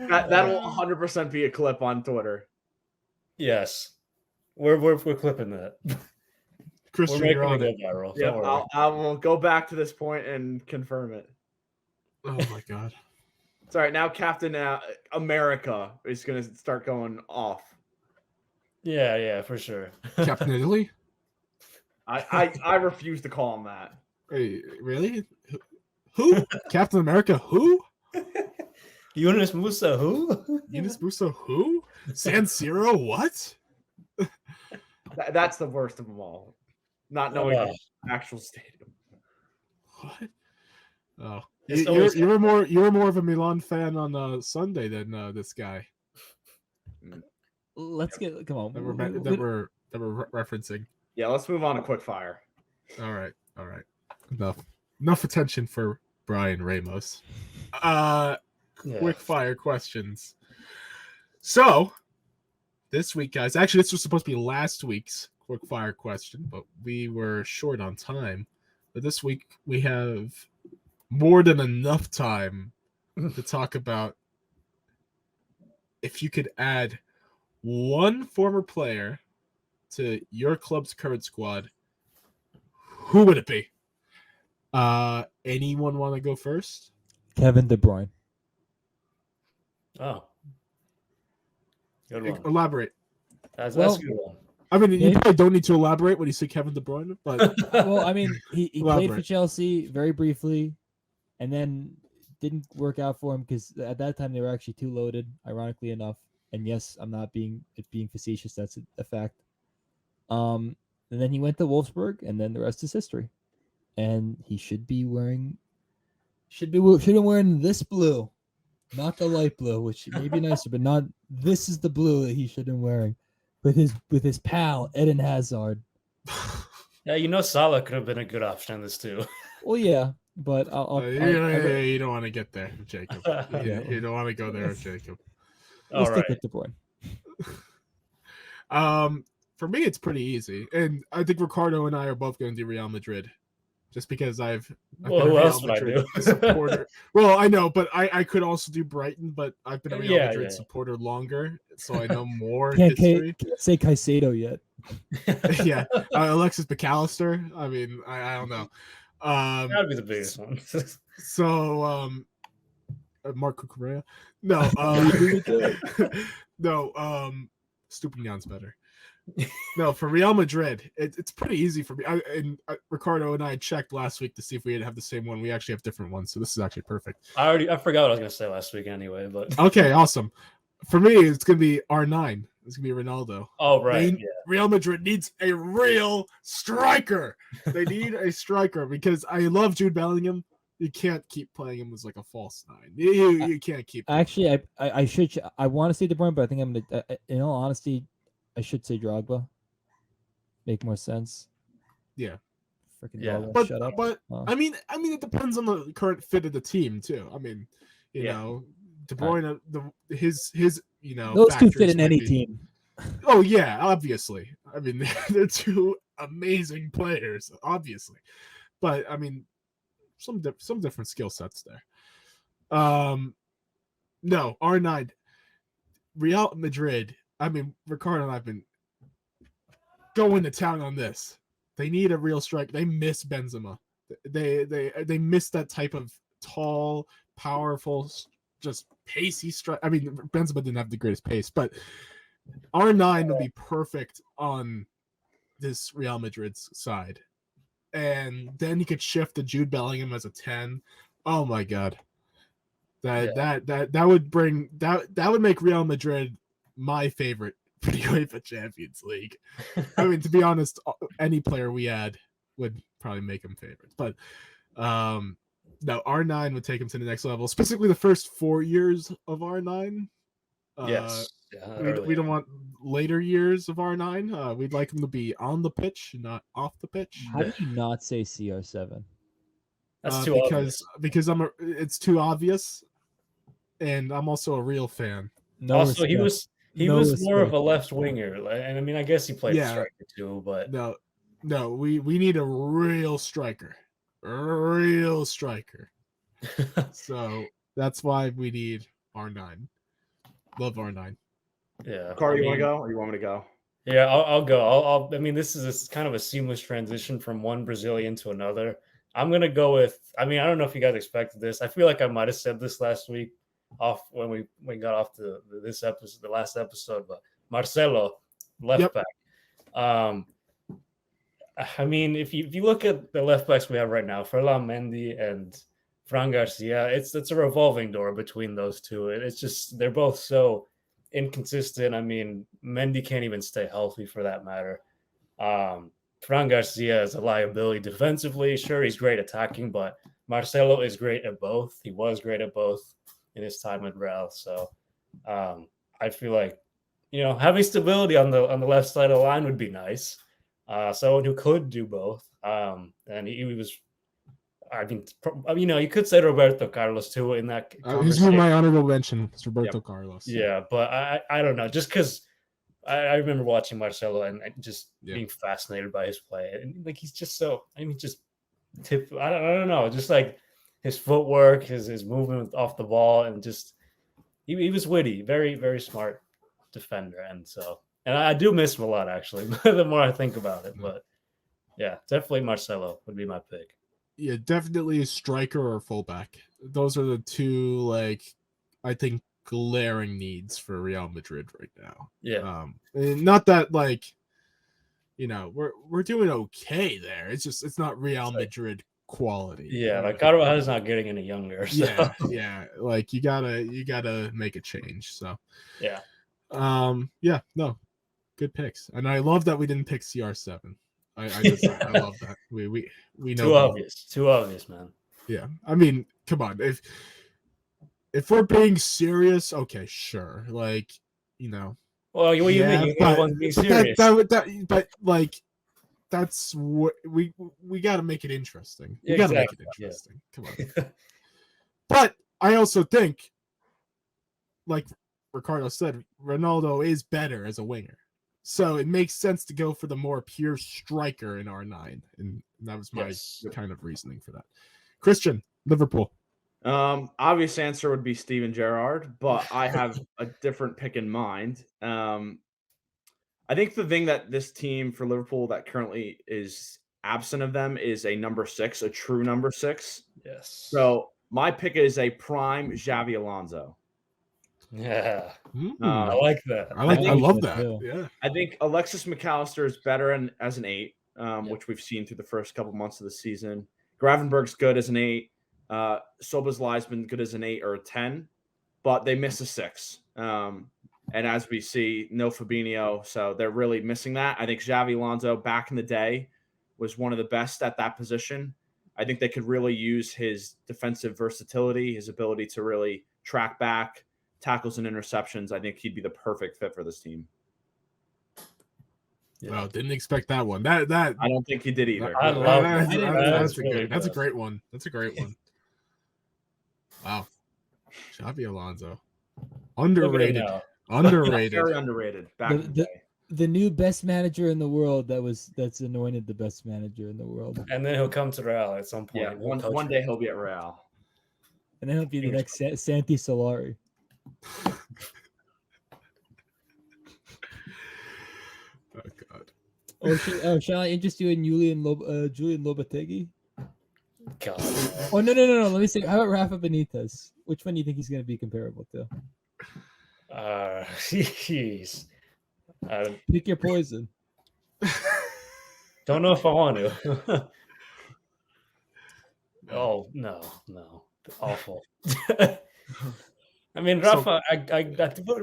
That'll 100% be a clip on Twitter. Yes, we're clipping that. Christian, we're you're on making it. it viral. Yeah, I will go back to this point and confirm it. Oh my God! It's all right. Now Captain America is going to start going off. Yeah, for sure. Captain Italy? I refuse to call him that. Hey, really? Who? Captain America? Who? Yunus Musa? Who? Yunus Musa? Who? San Siro? What? That's the worst of them all. Not knowing the actual stadium. What? Oh, you were more of a Milan fan on Sunday than this guy. Let's come on. That we're referencing. Yeah, let's move on to Quickfire. All right. Enough attention for Brian Ramos. Quickfire questions. So this week, guys, actually this was supposed to be last week's Quickfire question, but we were short on time. But this week we have more than enough time to talk about if you could add one former player to your club's current squad, who would it be? Anyone want to go first? Kevin De Bruyne. Oh, good one. Elaborate. That's Well, a good one. I mean, you Maybe- probably don't need to elaborate when you say Kevin De Bruyne, but Well, I mean, he played for Elaborate. Chelsea very briefly, and then didn't work out for him because at that time they were actually too loaded, ironically enough. And yes, I'm not being facetious. That's a fact. And then he went to Wolfsburg, and then the rest is history. And he should be wearing this blue, not the light blue, which may be nicer, but not this is the blue that he should have been wearing with his pal Eden Hazard. Yeah, Salah could have been a good option in this too. Well, yeah, but you don't want to get there, Jacob. Yeah. You don't want to go there, Jacob. we'll All stick right. with De Bruyne. For me, it's pretty easy, and I think Ricardo and I are both going to do Real Madrid, just because I've Well, been a who Real else would I Madrid do? supporter. Well, I know, but I could also do Brighton, but I've been a Real Yeah, Madrid yeah. supporter longer, so I know more Can't history. say Caicedo yet. Yeah, Alexis McAllister. I mean, I don't know. That'd be the biggest one. So, Marco Correa. No, no. Stupinion's better. No, for Real Madrid, it's pretty easy for me. Ricardo and I checked last week to see if we have the same one. We actually have different ones, so this is actually perfect. I forgot what I was gonna say last week anyway, but Okay, awesome. For me, it's gonna be R9. It's gonna be Ronaldo. oh right, Real Madrid needs a real striker. They need a striker because I love Jude Bellingham. You can't keep playing him as like a false nine. You can't keep. Actually, I want to say De Bruyne, but I think I'm gonna. In all honesty, I should say Drogba. Make more sense. Yeah. Freaking Yeah. Drogba, shut up. But Huh? I mean, it depends on the current fit of the team too. I mean, you Yeah. know, De Bruyne, his Those two factors fit in might any be- team. Oh yeah, obviously. I mean, they're two amazing players, obviously. But I mean, some different skill sets there. No, R9, Real Madrid. I mean, Ricardo and I've been going to town on this. They need a real strike. They miss Benzema. They miss that type of tall, powerful, just pacey strike. I mean, Benzema didn't have the greatest pace, but R9 would be perfect on this Real Madrid's side. And then he could shift to Jude Bellingham as a 10. Oh my god. That would make Real Madrid my favorite for the UEFA Champions League. I mean, to be honest, any player we add would probably make him favorites. But no, R9 would take him to the next level, specifically the first 4 years of R9. yes. We don't want later years of R9. We'd like him to be on the pitch, not off the pitch. How do you not say CR7? That's too obvious. because it's too obvious, and I'm also a real fan. No Also, he respect. was No more of respect. a left winger, and I mean, I guess he played Yeah. striker too, but No, we need a real striker. So that's why we need R9. Love R9. yeah. Carl, I you want to mean, go or you want me to go? Yeah, I'll go. I mean, this is kind of a seamless transition from one Brazilian to another. I'm gonna go with. I mean, I don't know if you guys expected this. I feel like I might have said this last week, off when we got off this episode, the last episode. But Marcelo, left back. I mean, if you look at the left backs we have right now, Ferland Mendy and Fran Garcia, it's a revolving door between those two. It's just they're both so inconsistent. I mean, Mendy can't even stay healthy for that matter. Fran Garcia is a liability defensively. Sure, he's great attacking, but Marcelo is great at both. He was great at both in his time at Real. So I feel like, having stability on the left side of the line would be nice. Someone who could do both. And he was, I mean, you could say Roberto Carlos too in that He's conversation. my honorable mention. It's Roberto Carlos. Yeah, but I don't know. Just because I remember watching Marcelo and just being fascinated by his play. And like he's just so, just I don't know. Just like his footwork, his movement off the ball, and just he was witty, very, very smart defender, and I do miss him a lot actually. The more I think about it, but yeah, definitely Marcelo would be my pick. Yeah, definitely a striker or fullback. Those are the two, like, I think, glaring needs for Real Madrid right now. Yeah. And not that, like, you know, we're doing okay there. It's just it's not Real Madrid quality. Yeah, like Carvajal's not getting any younger. So. Yeah. Like you gotta make a change. So yeah. Yeah, no, good picks, and I love that we didn't pick CR7. I love that. We know too obvious, man. Yeah, I mean, come on, if we're being serious, okay, sure, like, you know. Well, what do you mean? You want to be serious? But like, that's what we got to make it interesting. We got to make it interesting. Yeah. Come on. But I also think, like Ricardo said, Ronaldo is better as a winger, so it makes sense to go for the more pure striker in R9, and that was my kind of reasoning for that. Christian, Liverpool. Obvious answer would be Steven Gerrard, but I have a different pick in mind. I think the thing that this team for Liverpool that currently is absent of them is a number 6, a true number 6. Yes. So my pick is a prime Xavi Alonso. Yeah. I like that. I love that. Yeah. I think Alexis McAllister is better as an 8, which we've seen through the first couple months of the season. Gravenberg's good as an 8. Szoboszlai's been good as an 8 or a 10, but they miss a 6. And as we see, no Fabinho, so they're really missing that. I think Xavi Alonso back in the day was one of the best at that position. I think they could really use his defensive versatility, his ability to really track back, tackles and interceptions. I think he'd be the perfect fit for this team. Yeah. Wow, didn't expect that one. That I don't think he did either. I love that. That's a great one. That's a great one. Wow. Xavi Alonso. Underrated. Very underrated back in the day. The new best manager in the world that's anointed the best manager in the world. And then he'll come to Real at some point. Yeah, one day he'll be at Real. And then he'll be the next Santi Solari. Oh God. Shall I interest you in Julian Lopetegui? God. Oh no! Let me see. How about Rafa Benitez? Which one do you think he's going to be comparable to? Jeez. Pick your poison. Don't know if I want to. Oh no, awful. I mean, Rafa,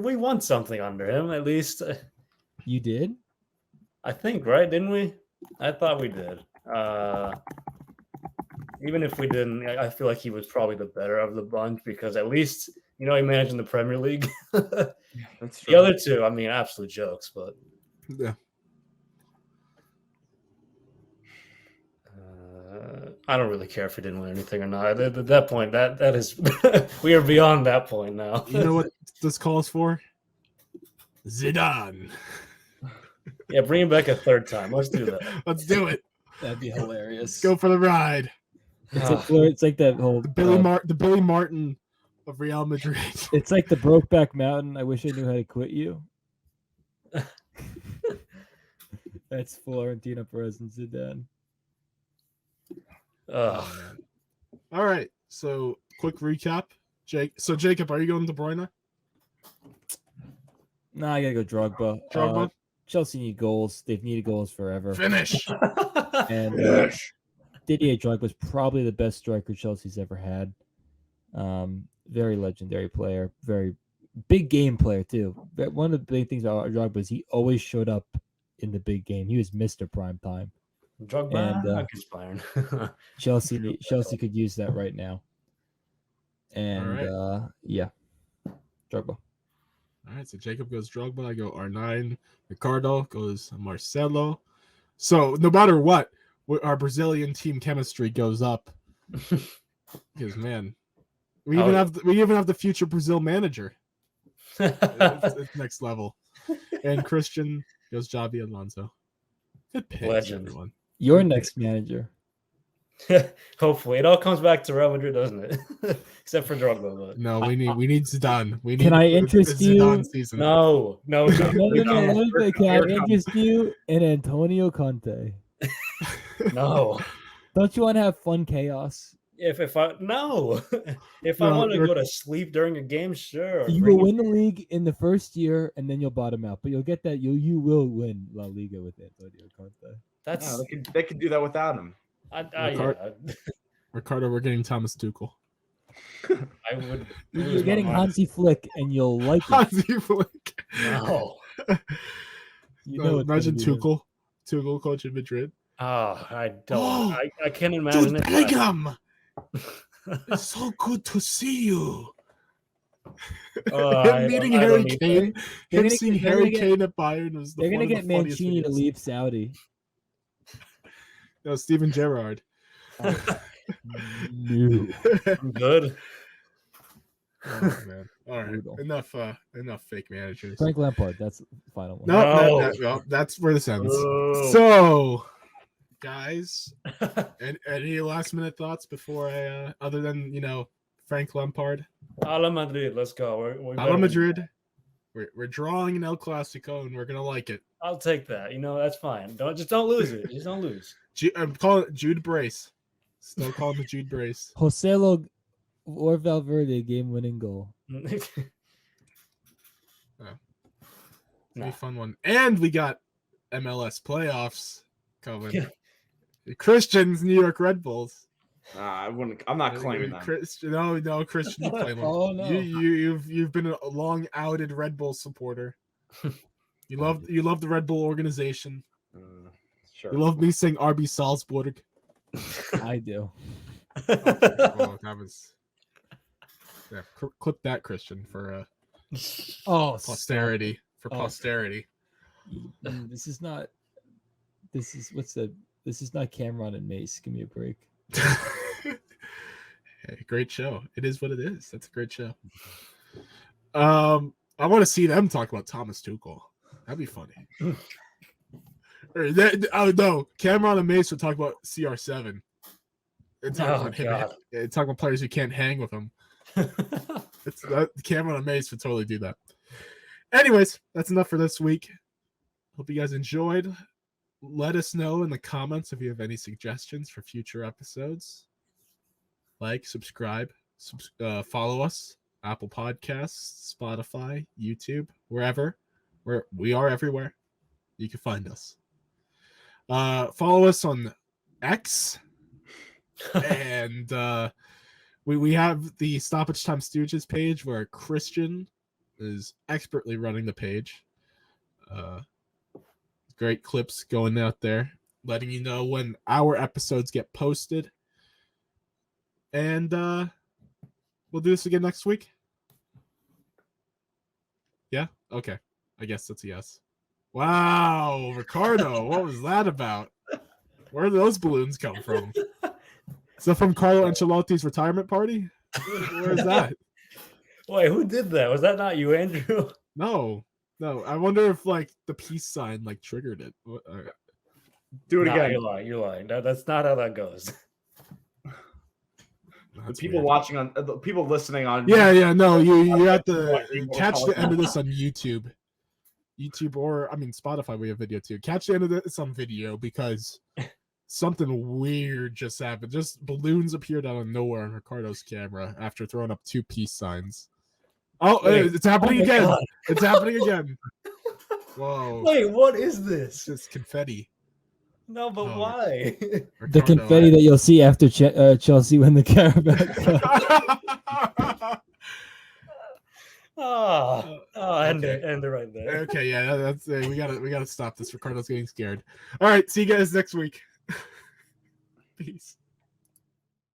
we won something under him at least. You did? I think, right? Didn't we? I thought we did. Even if we didn't, I feel like he was probably the better of the bunch because at least, he managed in the Premier League. Yeah, that's true. The other two, I mean, absolute jokes, but yeah. I don't really care if he didn't win anything or not. At that point, that is we are beyond that point now. You know what this calls for? Zidane. Yeah, bring him back a third time. Let's do that. Let's do it. That'd be hilarious. Go for the ride. It's like that whole the Billy Martin of Real Madrid. It's like the Brokeback Mountain. I wish I knew how to quit you. That's Florentino Perez and Zidane. Oh man. All right. So quick recap. Jacob, are you going to De Bruyne? No, I gotta go Drogba. Chelsea need goals. They've needed goals forever. Finish. And Didier Drogba was probably the best striker Chelsea's ever had. Very legendary player. Very big game player too. One of the big things about Drogba is he always showed up in the big game. He was Mr. Prime Time. Drogba and Chelsea could use that right now. And Drogba. All right, so Jacob goes Drogba. I go R9. Ricardo goes Marcelo. So no matter what, our Brazilian team chemistry goes up. Because man, we even have the future Brazil manager. it's next level. And Christian goes Xavi Alonso. Good pick, Legend. everyone. Your next manager. Hopefully, it all comes back to Real Madrid, doesn't it? Except for Drogba. But... No, we need Zidane. We need Can I interest the you? Zidane season. No. No. Can I interest you in Antonio Conte? No. Don't you want to have fun chaos? If I want to go to sleep during a game, sure. You will win the league in the first year, and then you'll bottom out. But you'll get that. You will win La Liga with Antonio Conte. They could do that without him. Ricardo, we're getting Thomas Tuchel. I would. You're getting Hansi Flick, and you'll like it. Hansi Flick. No. Imagine Tuchel coaching Madrid. Oh, I don't. I can't imagine it. Bellingham. It's so good to see you. Him meeting Harry Kane. Him seeing Harry Kane at Bayern was the. They're gonna get Mancini to leave Saudi. No, Steven Gerrard. No. I'm good. Oh, man. All right. Enough fake managers. Frank Lampard. That's the final one. No. That's where this ends. So, guys, any last minute thoughts before I other than Frank Lampard? Ala Madrid, let's go. Ala Madrid. We're drawing an El Clasico and we're gonna like it. I'll take that. That's fine. Don't lose it. Just don't lose. I'm calling it Jude Brace. Still calling it Jude Brace. Joselo or Valverde game-winning goal. It's a fun one. And we got MLS playoffs coming. Yeah. Christian's New York Red Bulls. I'm not claiming that. No, Christian, you claim them. Oh no. You've been a long outed Red Bull supporter. You love the Red Bull organization. Sure. You love me saying RB Salzburg. I do. Well, that was clip that, Christian, for posterity. Posterity. This is not Cameron and Mace. Give me a break. Hey, great show. It is what it is. That's a great show. I want to see them talk about Thomas Tuchel. That'd be funny. No, Cameron and Mace would talk about CR7. And talk about players who can't hang with him. Cameron and Mace would totally do that. Anyways, that's enough for this week. Hope you guys enjoyed. Let us know in the comments if you have any suggestions for future episodes. Like, subscribe, follow us, Apple Podcasts, Spotify, YouTube, wherever. We are everywhere. You can find us. Follow us on X. And we have the Stoppage Time Stooges page where Christian is expertly running the page. Great clips going out there, letting you know when our episodes get posted. And we'll do this again next week. Yeah? Okay. I guess that's a yes. Wow, Ricardo, what was that about? Where did those balloons come from? Is that from Carlo Ancelotti's retirement party? Where is that? Wait, who did that? Was that not you, Andrew? No. I wonder if the peace sign triggered it. Do it again. You're lying. That's not how that goes. The people watching on, the people listening on. Yeah. No, you have to catch the end of this on YouTube, or Spotify. We have video too. Catch the end of this on video because something weird just happened. Just balloons appeared out of nowhere on Ricardo's camera after throwing up 2 peace signs. Oh, it's happening again. God. It's happening again. Whoa. Wait, what is this? It's confetti. No, but why? Ricardo, the confetti that you'll see after Chelsea win the Carabao Cup. End it right there. Okay, yeah, that's we gotta stop this. Ricardo's getting scared. All right, see you guys next week. Peace.